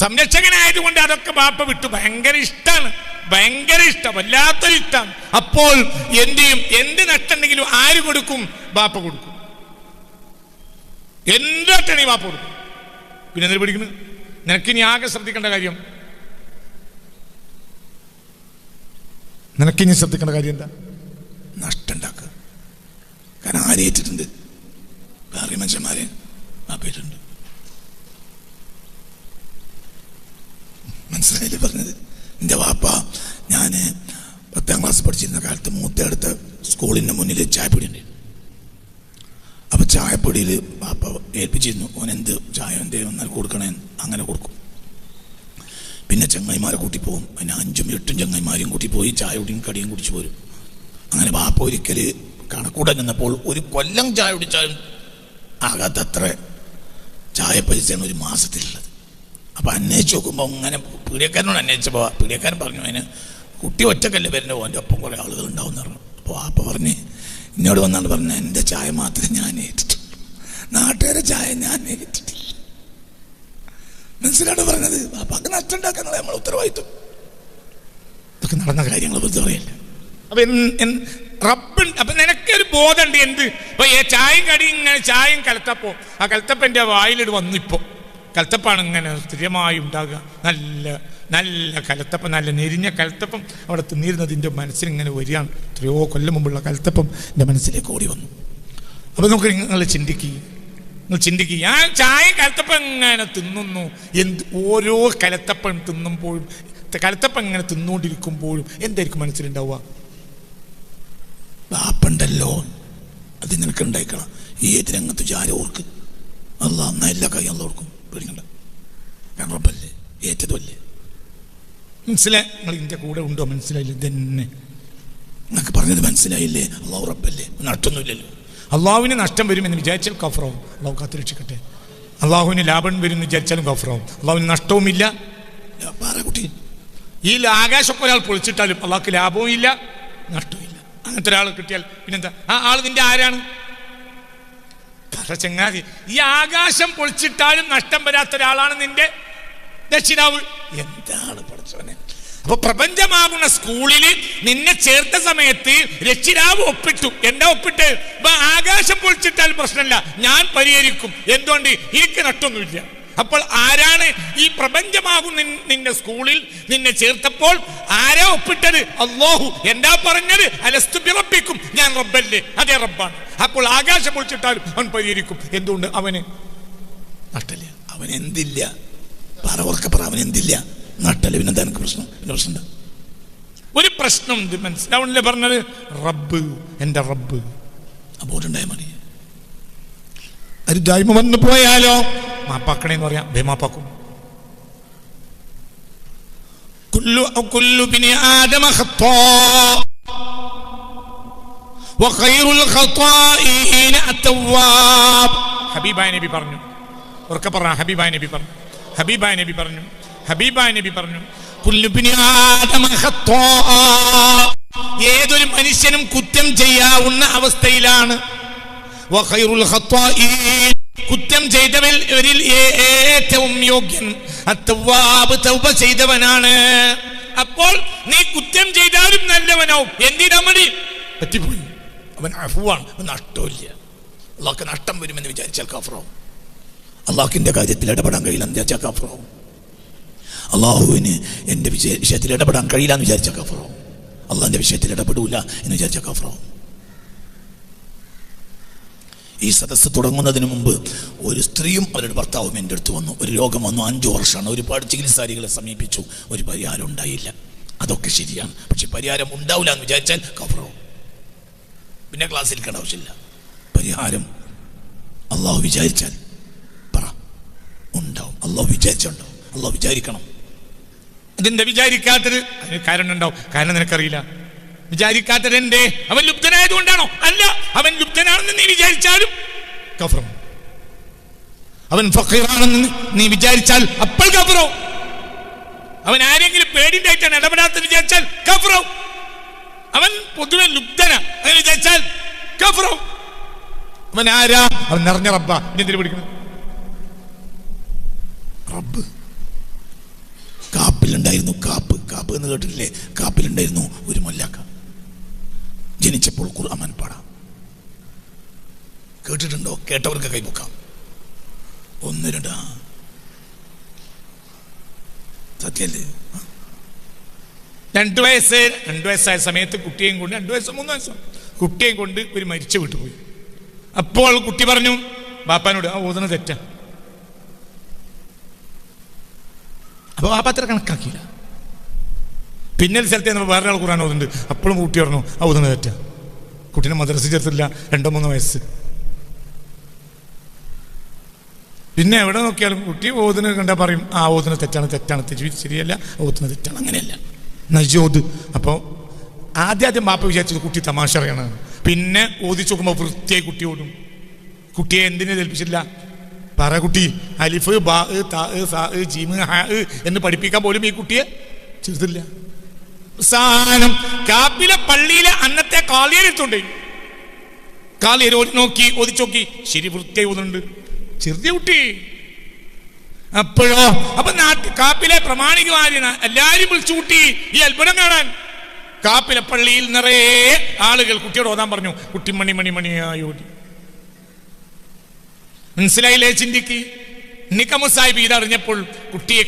സംരക്ഷകനായതുകൊണ്ട് അതൊക്കെ ബാപ്പ വിട്ടു. ഭയങ്കര ഇഷ്ടമാണ്, ഭയങ്കര ഇഷ്ടം, വല്ലാത്തൊരു ഇഷ്ടം. അപ്പോൾ എന്ത് ചെയ്യും? എന്ത് നട്ടുണ്ടെങ്കിലും ആര് കൊടുക്കും? ബാപ്പ കൊടുക്കും. എന്ത് നട്ടാണെങ്കിൽ ബാപ്പ കൊടുക്കും. പിന്നെ എന്തിനു പഠിക്കുന്നു? നിനക്കിനി ആകെ ശ്രദ്ധിക്കേണ്ട കാര്യം, നിനക്കിനി ശ്രദ്ധിക്കേണ്ട കാര്യം എന്താ? നഷ്ടമുണ്ടാക്കുക. കാരണം ആരേറ്റിട്ടുണ്ട്? വേറെ മനുഷ്യന്മാരെ ബാപ്പയിട്ടുണ്ട്. മനസ്സിലായില്ലേ പറഞ്ഞത്? എൻ്റെ വാപ്പ, ഞാൻ 10ാം ക്ലാസ് പഠിച്ചിരുന്ന കാലത്ത് മൂത്തടുത്ത സ്കൂളിൻ്റെ മുന്നിൽ ചായപ്പൊടി ഉണ്ട്. അപ്പോൾ ചായപ്പൊടിയിൽ വാപ്പ ഏൽപ്പിച്ചിരുന്നു, ഓൻ എന്ത് ചായ എന്തേ വന്നാൽ കൊടുക്കണേ, അങ്ങനെ കൊടുക്കും. പിന്നെ ചങ്ങായിമാരെ കൂട്ടി പോകും. പിന്നെ 5ഉം 8ഉം ചങ്ങായിമാരെയും കൂട്ടി പോയി ചായയുടെയും കടിയും കുടിച്ചു പോരും. അങ്ങനെ വാപ്പ ഒരിക്കൽ കണക്കൂടെ നിന്നപ്പോൾ ഒരു കൊല്ലം ചായ കുടിച്ചാലും ആകാത്തത്ര ചായ പൈസയാണ് ഒരു മാസത്തിലുള്ളത്. അപ്പോൾ അന്വേഷിച്ച് നോക്കുമ്പോൾ അങ്ങനെ പീഡിയക്കാരനോട് അന്വേഷിച്ചപ്പോൾ പീഡിയക്കാരൻ പറഞ്ഞു, അതിന് കുട്ടി ഒറ്റക്കല്ല വരുന്നത്, ഓൻ്റെ ഒപ്പം കുറേ ആളുകൾ ഉണ്ടാവും എന്ന് പറഞ്ഞു. അപ്പോൾ വാപ്പ പറഞ്ഞ് എന്നോട് വന്നാണ് പറഞ്ഞത്, എൻ്റെ ചായ മാത്രമേ ഞാൻ ഏറ്റിട്ടുള്ളൂ, നാട്ടുകാരെ ചായ ഞാൻ ഏറ്റിട്ടില്ല. മനസ്സിലാണ് പറഞ്ഞത്? വാപ്പാക്ക് നഷ്ടം ഉണ്ടാക്കാനുള്ള നമ്മളെ ഉത്തരവാദിത്വം. ഇതൊക്കെ നടന്ന കാര്യങ്ങൾ വെറുതെ പറയല്ല. അപ്പൊ നിനക്കൊരു ബോധമുണ്ട്. എന്ത് ഇപ്പൊ ചായയും കടി ഇങ്ങനെ ചായയും കലത്തപ്പോ ആ കലത്തപ്പം എൻ്റെ വായിലിട് വന്നു. ഇപ്പോൾ കലത്തപ്പാണ് ഇങ്ങനെ സ്ഥിരമായി ഉണ്ടാകുക. നല്ല നല്ല കലത്തപ്പം, നല്ല നെരിഞ്ഞ കലത്തപ്പം അവിടെ തിന്നിരുന്നതിൻ്റെ മനസ്സിലിങ്ങനെ വരികയാണ്. എത്രയോ കൊല്ലം മുമ്പുള്ള കലത്തപ്പം എൻ്റെ മനസ്സിലേക്ക് ഓടി വന്നു. അപ്പം നമുക്ക് നിങ്ങൾ ചിന്തിക്കുക, ഞാൻ ചായ കലത്തപ്പം ഇങ്ങനെ തിന്നുന്നു. ഓരോ കലത്തപ്പം തിന്നുമ്പോഴും കലത്തപ്പം ഇങ്ങനെ തിന്നുകൊണ്ടിരിക്കുമ്പോഴും എന്തായിരിക്കും മനസ്സിലുണ്ടാവുക? വാപ്പുണ്ടല്ലോ, അത് നിനക്ക് ഉണ്ടായിക്കണം. ഏത് രംഗത്ത് ചാര ഓർക്ക് അല്ലാ എല്ലാ കൈ അല്ല ഓർക്കും. പേടിക്കണ്ട, ഞാൻ റബ്ബല്ലേ, ഏറ്റതുമല്ലേ. മനസ്സിലായി? നിങ്ങൾ ഇതിൻ്റെ കൂടെ ഉണ്ടോ? മനസ്സിലായില്ലേ? ഇതന്നെ നിങ്ങൾക്ക് പറഞ്ഞത് മനസ്സിലായില്ലേ? അള്ളാഹു റബ്ബല്ലേ, നഷ്ടമൊന്നുമില്ലല്ലോ. അള്ളാഹുവിന് നഷ്ടം വരുമെന്ന് വിചാരിച്ചാൽ കഫറാവും. അള്ളാഹു കാത്തുരക്ഷിക്കട്ടെ. അള്ളാഹുവിന് ലാഭം വരും എന്ന് വിചാരിച്ചാലും കഫറാവും. അള്ളാഹുവിന് നഷ്ടവുമില്ല. കുട്ടി, ഈ ആകാശമൊക്കെ ഒരാൾ പൊളിച്ചിട്ടാലും അള്ളാഹ്ക്ക് ലാഭവും ഇല്ല നഷ്ടവും ഇല്ല. അങ്ങനത്തെ ഒരാൾ കിട്ടിയാൽ പിന്നെന്താ? ആ ആൾ നിന്റെ ആരാണ്? ചങ്ങാതി, ഈ ആകാശം പൊളിച്ചിട്ടാലും നഷ്ടം വരാത്ത ഒരാളാണ് നിന്റെ രക്ഷിതാവ്. എന്താണ് പഠിച്ചവനെ? അപ്പൊ പ്രപഞ്ചമാകുന്ന സ്കൂളിൽ നിന്നെ ചേർത്ത സമയത്ത് രക്ഷിതാവ് ഒപ്പിട്ടു. എന്താ ഒപ്പിട്ട്? ആകാശം പൊളിച്ചിട്ടാലും പ്രശ്നമില്ല, ഞാൻ പരിഹരിക്കും. എന്തുകൊണ്ട്? എനിക്ക് നഷ്ടമൊന്നുമില്ല. അപ്പോൾ ആരാണ് ഈ പ്രപഞ്ചമാകും നിന്റെ സ്കൂളിൽ നിന്നെ ചേർത്തപ്പോൾ ആരാ ഒപ്പിട്ടത്? അല്ലാഹു. എന്താ പറഞ്ഞത്? അലസ്തു ബിറബ്ബിക്കും, ഞാൻ റബ്ബല്ലേ, അതേ റബ്ബാണ്. അപ്പോൾ ആകാശം പൊളിച്ചിട്ടാലും അവൻ പരിഹരിക്കും. എന്തുകൊണ്ട്? അവന് നഷ്ടമില്ല. അവൻ എന്തില്ല? അവൻ എന്തില്ല? നട്ടല്. പിന്നെന്താ എനിക്ക് പ്രശ്നം? പിന്നെ പ്രശ്നം എന്താ? ഒരു പ്രശ്നം ഇത് മനസ്സിലാവണില്ലേ പറഞ്ഞത്? റബ്ബ്, എന്റെ റബ്ബ്. അപ്പോഴുണ്ടായ മതി. ഒരു ജൈമ വന്നു പോയാലോ മാപ്പാക്കണേന്ന് പറയാം, ബേമാപ്പാക്കും. കുല്ലു ബിനി ആദമ ഖത്താ വഖൈറുൽ ഖത്താഈന അത്തവാബ്. ഹബീബായ നബി പറഞ്ഞു. ഉറക്കെ പറ. ഹബീബായ നബി പറഞ്ഞു കുല്ലു ബിനി ആദമ ഖത്താ. ഏതൊരു മനുഷ്യനും കുറ്റം ചെയ്യാവുന്ന അവസ്ഥയിലാണ്. വഖൈറുൽ ഖത്താഈൻ, കുറ്റം ചെയ്തവരിൽ ഏറ്റവും യോഗ്യൻ അത്തവാബ്, തൗബ ചെയ്തവനാണ്. അപ്പോൾ നീ കുറ്റം ചെയ്താലും നല്ലവനാവും. എന്തിനാ മതി? പറ്റിപ്പോയി, അവൻ അഫ്വാണ്, നഷ്ടമില്ല. അള്ളാഹ്ക്ക് നഷ്ടം വരുമെന്ന് വിചാരിച്ചാൽ കാഫറാവും. അള്ളാഹ്ക്കിന്റെ കാര്യത്തിൽ ഇടപെടാൻ കഴിയില്ല എന്ന് വിചാരിച്ചാൽ കാഫറാവും. അള്ളാഹുവിന് എൻ്റെ വിഷയത്തിൽ ഇടപെടാൻ കഴിയില്ല എന്ന് വിചാരിച്ചാൽ കാഫറാവും. അള്ളാഹിന്റെ വിഷയത്തിൽ ഇടപെടൂല എന്ന് വിചാരിച്ചാൽ കാഫറാവും. ഈ സദസ്സ് തുടങ്ങുന്നതിന് മുമ്പ് ഒരു സ്ത്രീയും അവരുടെ ഭർത്താവും എൻ്റെ അടുത്ത് വന്നു. ഒരു രോഗം വന്നു, 5 വർഷമാണ്. ഒരുപാട് ചികിത്സാരികളെ സമീപിച്ചു, ഒരു പരിഹാരം ഉണ്ടായില്ല. അതൊക്കെ ശരിയാണ്, പക്ഷെ പരിഹാരം ഉണ്ടാവില്ല എന്ന് വിചാരിച്ചാൽ കഫറാവും. പിന്നെ ക്ലാസ്സിൽ ഇരിക്കേണ്ട ആവശ്യമില്ല. പരിഹാരം അള്ളാഹു വിചാരിച്ചാൽ പറ ഉണ്ടാവും. അള്ളാഹു വിചാരിച്ചുണ്ടാവും. അള്ളാഹു വിചാരിക്കണം. അതെന്താ വിചാരിക്കാത്തത്? അതിന് കാരണം ഉണ്ടാവും. കാരണം നിനക്കറിയില്ല. വിചാരിക്കാത്തത് എന്തേ? അവൻ ലുബ്ധനായതുകൊണ്ടാണോ? അല്ല, അവൻ ലുബ്ധനാണെന്ന് നീ വിചാരിച്ചാലും കഫറും. അവൻ ഫഖീറാണെന്ന് നീ വിചാരിച്ചാൽ അപ്പോൾ കഫറോ. അവൻ ആരെങ്കിലും പേടിണ്ടായിട്ടാണ് ഇടപെടാത്തെന്ന് വിചാരിച്ചാൽ കഫറോ. അവൻ പൊതുവെ ലുബ്ധന അങ്ങനെ വിചാരിച്ചാൽ കഫറോ. അവൻ ആരാ? അവൻ നിറഞ്ഞ റബ്ബാ. ഇനി എന്തിനു പിടിക്കണം? റബ്ബ്. കാപ്പിലുണ്ടായിരുന്നു, കാപ്പ് എന്ന് കേട്ടിട്ടില്ലേ? കാപ്പിലുണ്ടായിരുന്നു ഒരു മൊല്ലാക്ക. ജനിച്ചപ്പോൾ ഖുർആൻ പാടാം. കേട്ടിട്ടുണ്ടോ? കേട്ടവർക്ക് കൈപൊക്കാം. 1 2 സത്യല്ലേ? 2 വയസ്സായ സമയത്ത് കുട്ടിയെയും കൊണ്ട് 2 വയസ്സോ 3 വയസ്സോ കുട്ടിയെയും കൊണ്ട് ഒരു മരിച്ച വീട്ടിൽ പോയി. അപ്പോൾ കുട്ടി പറഞ്ഞു ബാപ്പാനോട്, ആ ഓതുന്ന തെറ്റാ. അപ്പൊ ബാപ്പ അത്ര കണക്കാക്കിയില്ല. പിന്നെ ഒരു സ്ഥലത്ത് വേറെ ആൾ ഖുർആൻ ഓതുന്നുണ്ട്. അപ്പോഴും കുട്ടി പറഞ്ഞു ആ ഓതുന്ന തെറ്റാ. കുട്ടീനെ മദ്രസ ചേർത്തില്ല, 2-3 വയസ്സ്. പിന്നെ എവിടെ നോക്കിയാലും കുട്ടി ഓതുന്ന കണ്ടാൽ പറയും ആ ഓതുന്ന തെറ്റാണ്, ശരിയല്ല, ഓതുന്ന തെറ്റാണ്. അങ്ങനെയല്ല നജോദ്. അപ്പോൾ ആദ്യം ബാപ്പ വിചാരിച്ചത് കുട്ടി തമാശ അറിയണം. പിന്നെ ഓദിച്ചു നോക്കുമ്പോൾ വൃത്തിയായി കുട്ടി ഓടും. കുട്ടിയെ എന്തിനു ഏൽപ്പിച്ചില്ല? പറ കുട്ടി, അലിഫ് ബാ താ സാ ജീമ് ഹാ എന്ന് പഠിപ്പിക്കാൻ പോലും ഈ കുട്ടിയെ ചെറുതില്ല. സാനം കാപ്പിലെ പള്ളിയിലെ അന്നത്തെ കാളിയരെത്തുണ്ട്. കാളിയർ നോക്കി ഓദിച്ചോക്കി, ശരി വൃത്തിയായി ഓതുന്നുണ്ട്. ചെറിയ കുട്ടി. അപ്പോഴോ അപ്പൊ കാപ്പിലെ പ്രമാണികമാര് എല്ലാരും വിളിച്ചു കൂട്ടി ഈ അത്ഭുതം കാണാൻ. കാപ്പിലപ്പള്ളിയിൽ നിറയെ ആളുകൾ കുട്ടിയോട് ഓതാൻ പറഞ്ഞു. കുട്ടി മണിയായി ഓടി. മനസ്സിലായില്ലേ? ചിന്തിക്ക്. നിക്കമ സാഹിബ് ഇതറിഞ്ഞപ്പോൾ കുട്ടിയെ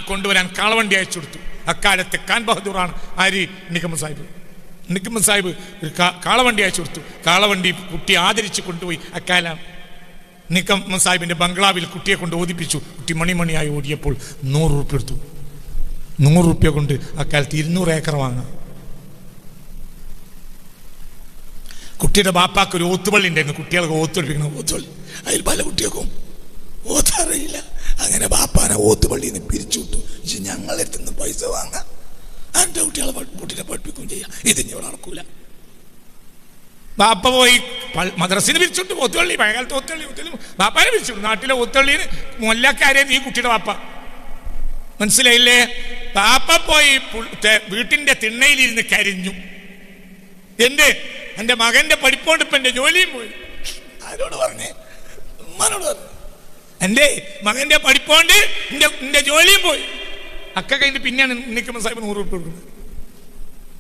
കൊണ്ടുവരാൻ കാളവണ്ടി അയച്ചു കൊടുത്തു. അക്കാലത്തെ ഖാൻ ബഹദൂറാണ് ആര്? നിക്കമ സാഹിബ്. നിക്കമ സാഹിബ് ഒരു കാളവണ്ടി അയച്ചു കൊടുത്തു. കാളവണ്ടി കുട്ടിയെ ആദരിച്ച് കൊണ്ടുപോയി. അക്കാലം നിക്കമ സാഹിബിന്റെ ബംഗ്ലാവിൽ കുട്ടിയെ കൊണ്ട് ഓദിപ്പിച്ചു. കുട്ടി മണിയായി ഓടിയപ്പോൾ 100 റുപ്യ എടുത്തു. 100 റുപ്യ കൊണ്ട് അക്കാലത്ത് 200 ഏക്കർ വാങ്ങാം. കുട്ടിയുടെ ബാപ്പാക്ക് ഒരു ഓത്തുപള്ളി ഉണ്ടായിരുന്നു. കുട്ടികൾക്ക് ഓത്തുപള്ളിക്കണം. ഓത്തുപള്ളി അതിൽ പല കുട്ടികൾക്കും ഓത്തറിയില്ല. അങ്ങനെ ബാപ്പാനെ ഓത്തുപള്ളിയിൽ നിന്ന് പിരിച്ചുവിട്ടു. പക്ഷെ ഞങ്ങളെടുത്തുനിന്ന് പൈസ വാങ്ങാം, എൻ്റെ കുട്ടികളെ കുട്ടിയെ പഠിപ്പിക്കുകയും ചെയ്യാം. ഇതിവിടെ നടക്കൂല. ബാപ്പ പോയി മദ്രസിന് പിരിച്ചുവിട്ടു. ഓത്തുപള്ളി പഴയകാലത്ത് ഓത്തുപള്ളി ബാപ്പാനെ പിരിച്ചുവിട്ടു. നാട്ടിലെ ഓത്തുപള്ളിന് മൊല്ലക്കാരെയും ഈ കുട്ടിയുടെ ബാപ്പ. മനസ്സിലായില്ലേ? ബാപ്പ പോയി വീട്ടിന്റെ തിണ്ണയിലിരുന്ന് കരഞ്ഞു. എൻ്റെ മകന്റെ പഠിപ്പോണ്ട് ഇപ്പൊ എൻ്റെ ജോലിയും പോയി. ആരോട് പറഞ്ഞേ? ഉമ്മാനോട് പറഞ്ഞു. എൻ്റെ മകന്റെ പഠിപ്പോണ്ട് എൻ്റെ ജോലിയും പോയി. അക്ക കഴിഞ്ഞ് പിന്നെയാണ് നിൽക്കുമ്പോൾ സാഹിബ് 100 റുപ്യ കൊടുക്കുന്നത്.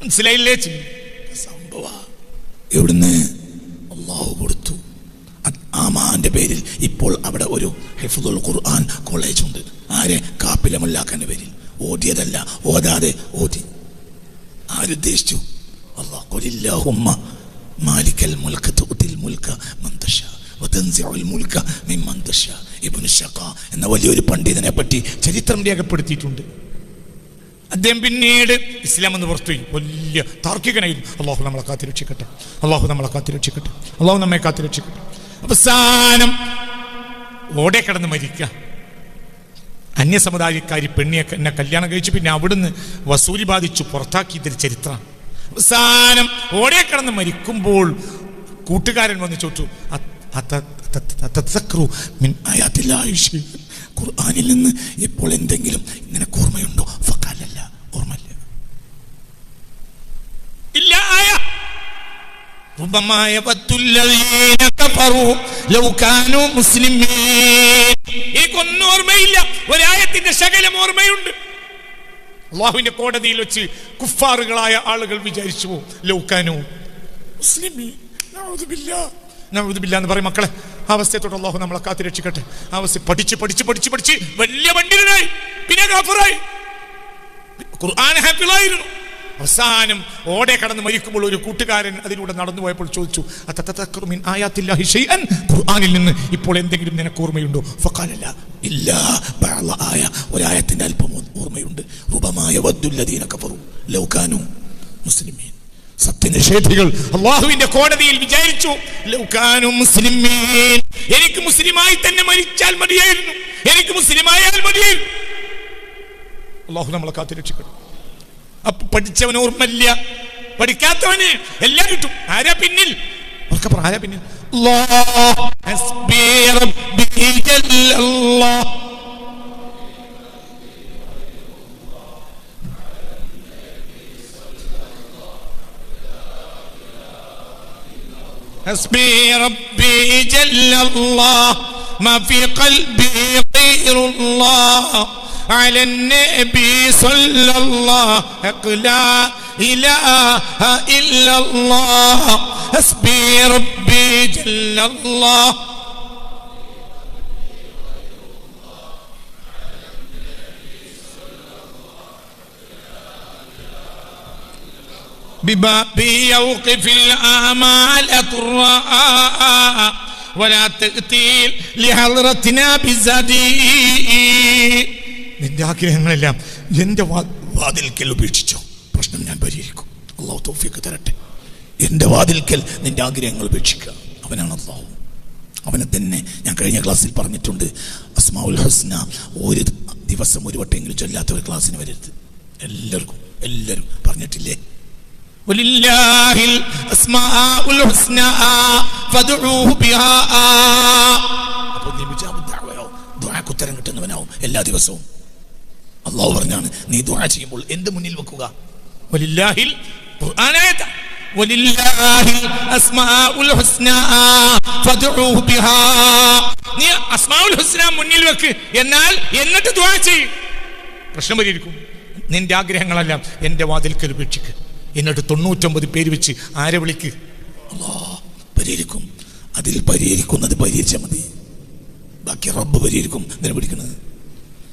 മനസ്സിലായില്ലേ? സംഭവ എവിടുന്ന് അള്ളാഹു കൊടുത്തു. ആമാന്റെ പേരിൽ ഇപ്പോൾ അവിടെ ഒരു ഹിഫ്ദുൽ ഖുർആൻ കോളേജ് ഉണ്ട്. ആരെ? കാപ്പിലമുല്ലാഖാന്റെ പേരിൽ. ഓതിയതല്ല, ഓതാതെ ഓതി. ആരുദ്ദേശിച്ചു? അല്ലാഹു ഖുലില്ലാഹുമ്മ മാലിക്കൽ മുൽക തുഅതിൽ മുൽക മൻ തശാ വതൻസിഉൽ മുൽക മിമ്മൻ തശാ. ഇബ്നു ശഖാ എന്ന വലിയൊരു പണ്ഡിതനെ പറ്റി ചരിത്രം രേഖപ്പെടുത്തിയിട്ടുണ്ട്. അദ്ദേഹം പിന്നീട് ഇസ്ലാം എന്ന് പുറത്തുപോയി. വലിയ താർക്കികനായിരുന്നു. അള്ളാഹു നമ്മളെ കാത്തിരക്ഷിക്കട്ടെ. അള്ളാഹു നമ്മളെ കാത്തിരക്ഷിക്കട്ടെ. അള്ളാഹു നമ്മെ കാത്തിരക്ഷിക്കട്ടെ. അവസാനം ഓടെ കിടന്ന് മരിക്കുക. അന്യസമുദായക്കാരി എന്നെ കല്യാണം കഴിച്ചു. പിന്നെ അവിടുന്ന് വസൂലി ബാധിച്ചു പുറത്താക്കിയതൊരു ചരിത്രമാണ്. അവസാനം ഓടെ കിടന്ന് മരിക്കുമ്പോൾ കൂട്ടുകാരൻ വന്ന് ചോദിച്ചു, ഖുർആനിൽ നിന്ന് ഇപ്പോൾ എന്തെങ്കിലും ഇങ്ങനെ ഓർമ്മയുണ്ടോ? ഫഖാലല്ല, ഓർമ്മയില്ല. ഇല്ല. ആയ എനിക്കൊന്നും ഓർമ്മയില്ല. ഒരായത്തിന്റെ ശകലം ഓർമ്മയുണ്ട്. അള്ളാഹുവിന്റെ കോടതിയിൽ വെച്ച് കുഫാറുകളായ ആളുകൾ വിചാരിച്ചു പോകും ലൗകാനു മുസ്ലിമീൻ. എന്ന് പറയും. മക്കളെ, ആ അവസ്ഥയോട് അള്ളാഹു നമ്മളെ കാത്തിരക്ഷിക്കട്ടെ. ആ അവസ്ഥ പഠിച്ച് വലിയ പണ്ഡിതനായി, പിന്നെ കാഫിറായി. ഖുർആൻ ഹാഫിളായിരുന്നു. അവസാനം ഓടെ കടന്ന് മരിക്കുമ്പോൾ ഒരു കൂട്ടുകാരൻ അതിലൂടെ നടന്നു പോയപ്പോൾ ചോദിച്ചു, ഖുർആനിൽ നിന്ന് ഇപ്പോൾ എന്തെങ്കിലും നിനക്ക് ഓർമ്മയുണ്ടോ? ഫഖാലല്ല, ഇല്ല, ഒരായത്തിന്റെ അല്പം ഓർമ്മയുണ്ട്. മുസ്ലിമീൻ. സത്യനിഷേധികൾ അള്ളാഹുവിന്റെ കോടതിയിൽ വിചാരിച്ചു, മുസ്ലിമീൻ, എനിക്ക് മുസ്ലിമായി തന്നെ മരിച്ചാൽ മതിയായിരുന്നു, എനിക്ക് മുസ്ലിമായാൽ മതിയായിരുന്നു. അള്ളാഹു നമ്മളെ കാത്തിരക്ഷിക്കണം. അപ്പൊ പഠിച്ചവന് ഓർമ്മയില്ല, പഠിക്കാത്തവന് എല്ലാം കിട്ടും. ആരാ പിന്നിൽ? ആരാ പിന്നിൽ? حسبي ربي جل الله ما في قلبي غير الله على النبي صلى الله لا إله إلا الله حسبي ربي جل الله ببابي يوقف الآمال أطراء ولا تأتيل لحضرتنا بزادي. നിന്റെ ആഗ്രഹങ്ങളെല്ലാം എൻ്റെ വാതിൽക്കൽ ഉപേക്ഷിച്ചോ, പ്രശ്നം ഞാൻ പരിഹരിക്കും. അള്ളാഹു തൗഫീഖ് തരട്ടെ. എൻ്റെ വാതിൽക്കൽ നിന്റെ ആഗ്രഹങ്ങൾ ഉപേക്ഷിക്കുക. അവനാണ് അള്ളാഹു. അവനെ തന്നെ ഞാൻ കഴിഞ്ഞ ക്ലാസ്സിൽ പറഞ്ഞിട്ടുണ്ട്. അസ്മാഉൽ ഹുസ്ന ഒരു ദിവസം ഒരു വട്ടമെങ്കിലും ചൊല്ലാത്തവർ ക്ലാസ്സിന് വരരുത്. എല്ലാവരും പറഞ്ഞിട്ടില്ലേ? വലില്ലാഹിൽ അസ്മാഉൽ ഹുസ്ന ഫദ്ഉഹു ബിഹാ. അപ്പോൾ നീ ദുആക്ക് ഉത്തരം കിട്ടുന്നവനാവും എല്ലാ ദിവസവും. അല്ലാഹു പറഞ്ഞാണ്, നീ ദുആ ചെയ്യുമ്പോൾ എന്ത് മുന്നിൽ വെക്കുക? വലില്ലാഹിൽ ഖുർആനായത വലില്ലാഹിൽ അസ്മാഉൽ ഹുസ്ന ഫദ്ഉഹു ബിഹാ. നീ അസ്മാഉൽ ഹുസ്ന മുന്നിൽ വെക്ക്, എന്നാൽ എന്നിട്ട് ദുആ ചെയ്യ്. പ്രശ്നം പരിഹരിക്കും. നിന്റെ ആഗ്രഹങ്ങളെല്ലാം എൻ്റെ വാതിൽക്കൽ ഉപേക്ഷിക്കുക. എന്നിട്ട് 99 പേര് വെച്ച് ആരെ വിളിക്ക്? അല്ലാഹ് പരിഹരിക്കും. അതിൽ പരിഹരിക്കുന്നത് പരിഹരിച്ചാൽ മതി, ബാക്കി റബ്ബ് പരിഹരിക്കും. ഇതിനെ പിടിക്കുന്നത്.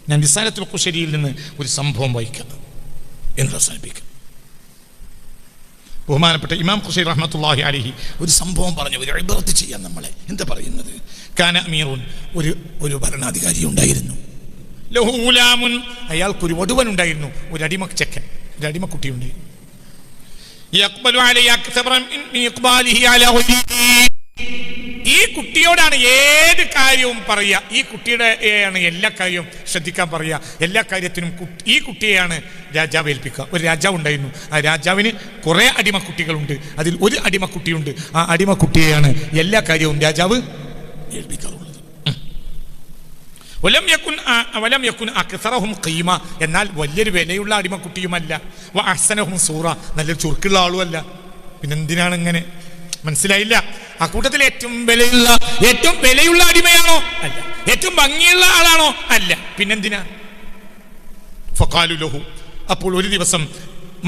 ഞാൻ റിസാലത്തുൽ ഖുശരിയിൽ നിന്ന് ഒരു സംഭവം വായിക്കാം എന്ന് അവസാനിപ്പിക്കാം. ബഹുമാനപ്പെട്ട ഇമാം ഖുശൈരി റഹ്മത്തുള്ളാഹി അലൈഹി ഒരു സംഭവം പറഞ്ഞു, ഒരു ഇബ്റത്ത് ചെയ്യാൻ നമ്മളെ. എന്താ പറയുന്നത്? കാന അമീറുൻ, ഒരു ഭരണാധികാരി ഉണ്ടായിരുന്നു. ലഹു ഗുലാമുൻ, അയാൾക്കൊരു വധുവൻ ഉണ്ടായിരുന്നു, ഒരു അടിമച്ചക്കൻ, ഒരു അടിമക്കുട്ടി ഉണ്ടായിരുന്നു. യഖ്ബലു അലൈഹി അക്സറ മിൻ ഇഖ്ബാലിഹി അലാ ഗൈരിഹി, ഈ കുട്ടിയോടാണ് ഏത് കാര്യവും പറയുക, ഈ കുട്ടിയുടെയാണ് എല്ലാ കാര്യവും ശ്രദ്ധിക്കാൻ പറയുക, എല്ലാ കാര്യത്തിനും ഈ കുട്ടിയെയാണ് രാജാവ് ഏൽപ്പിക്കുക. ഒരു രാജാവ് ഉണ്ടായിരുന്നു, ആ രാജാവിന് കുറേ അടിമക്കുട്ടികളുണ്ട്, അതിൽ ഒരു അടിമക്കുട്ടിയുണ്ട്, ആ അടിമക്കുട്ടിയെയാണ് എല്ലാ കാര്യവും രാജാവ് ഏൽപ്പിക്കാറുള്ളത്. വലം യകുൻ അക്സറഹും ഖീമ, എന്നാൽ വലിയൊരു വിലയുള്ള അടിമക്കുട്ടിയുമല്ല. വ അഹ്സനഹും സൂറ, നല്ലൊരു ചുരുക്കുള്ള ആളുമല്ല. പിന്നെന്തിനാണ് ഇങ്ങനെ? മനസ്സിലായില്ല. ആ കൂട്ടത്തിൽ ഏറ്റവും വിലയുള്ള അടിമയാണോ? അല്ല. ഏറ്റവും ഭംഗിയുള്ള ആളാണോ? അല്ല. പിന്നെന്തിനാ? ഫഖാലു ലഹു, അപ്പോൾ ഒരു ദിവസം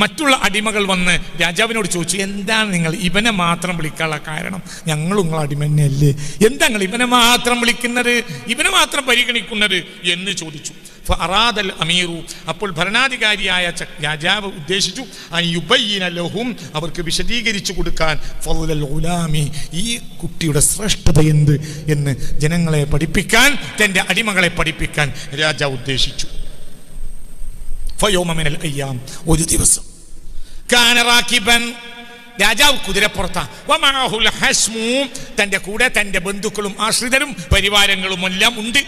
മറ്റുള്ള അടിമകൾ വന്ന് രാജാവിനോട് ചോദിച്ചു, എന്താണ് നിങ്ങൾ ഇവനെ മാത്രം വിളിക്കാനുള്ള കാരണം? ഞങ്ങൾ നിങ്ങൾ അടിമ തന്നെയല്ലേ, എന്താ നിങ്ങൾ ഇവനെ മാത്രം വിളിക്കുന്നത്, ഇവനെ മാത്രം പരിഗണിക്കുന്നത് എന്ന് ചോദിച്ചു. ഫഅറാദൽ അമീറു, അപ്പോൾ ഭരണാധികാരിയായ രാജാവ് ഉദ്ദേശിച്ചു, അയുബയ്യിന ലഹും, അവർക്ക് വിശദീകരിച്ചു കൊടുക്കാൻ, ഫളൽ ഗുലാമി, ഈ കുട്ടിയുടെ ശ്രേഷ്ഠത എന്ത് എന്ന് ജനങ്ങളെ പഠിപ്പിക്കാൻ, തൻ്റെ അടിമകളെ പഠിപ്പിക്കാൻ രാജാവ് ഉദ്ദേശിച്ചു. ഫയൗമ മിനൽ അയ്യാം, ഒരു ദിവസം, കാന റാകിബൻ, രാജാവ് കുതിരപ്പുറത്താണ്. വമഅഹുൽ ഹസ്മു, തൻ്റെ കൂടെ തൻ്റെ ബന്ധുക്കളും ആശ്രിതരും പരിവാരങ്ങളും എല്ലാം ഉണ്ട്.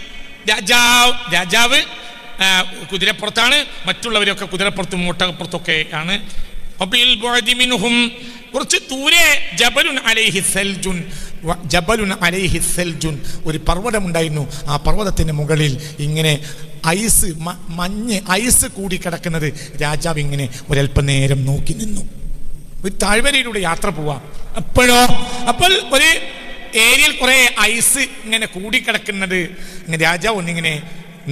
രാജാവ് കുതിരപ്പുറത്താണ്, മറ്റുള്ളവരൊക്കെ കുതിരപ്പുറത്തും ഒട്ടകപ്പുറത്തൊക്കെ ആണ്. കുറച്ച് ദൂരെ ജബലുൻ അലൈഹി സൽജുൻ, ഒരു പർവ്വതമുണ്ടായിരുന്നു. ആ പർവ്വതത്തിന്റെ മുകളിൽ ഇങ്ങനെ ഐസ് കൂടി കിടക്കുന്നത് രാജാവ് ഇങ്ങനെ ഒരല്പനേരം നോക്കി നിന്നു. ഒരു താഴ്വരയിലൂടെ യാത്ര പോവാം. അപ്പോൾ ഒരു ഏരിയയിൽ കുറെ ഐസ് ഇങ്ങനെ കൂടിക്കിടക്കുന്നത് രാജാവ് ഒന്നിങ്ങനെ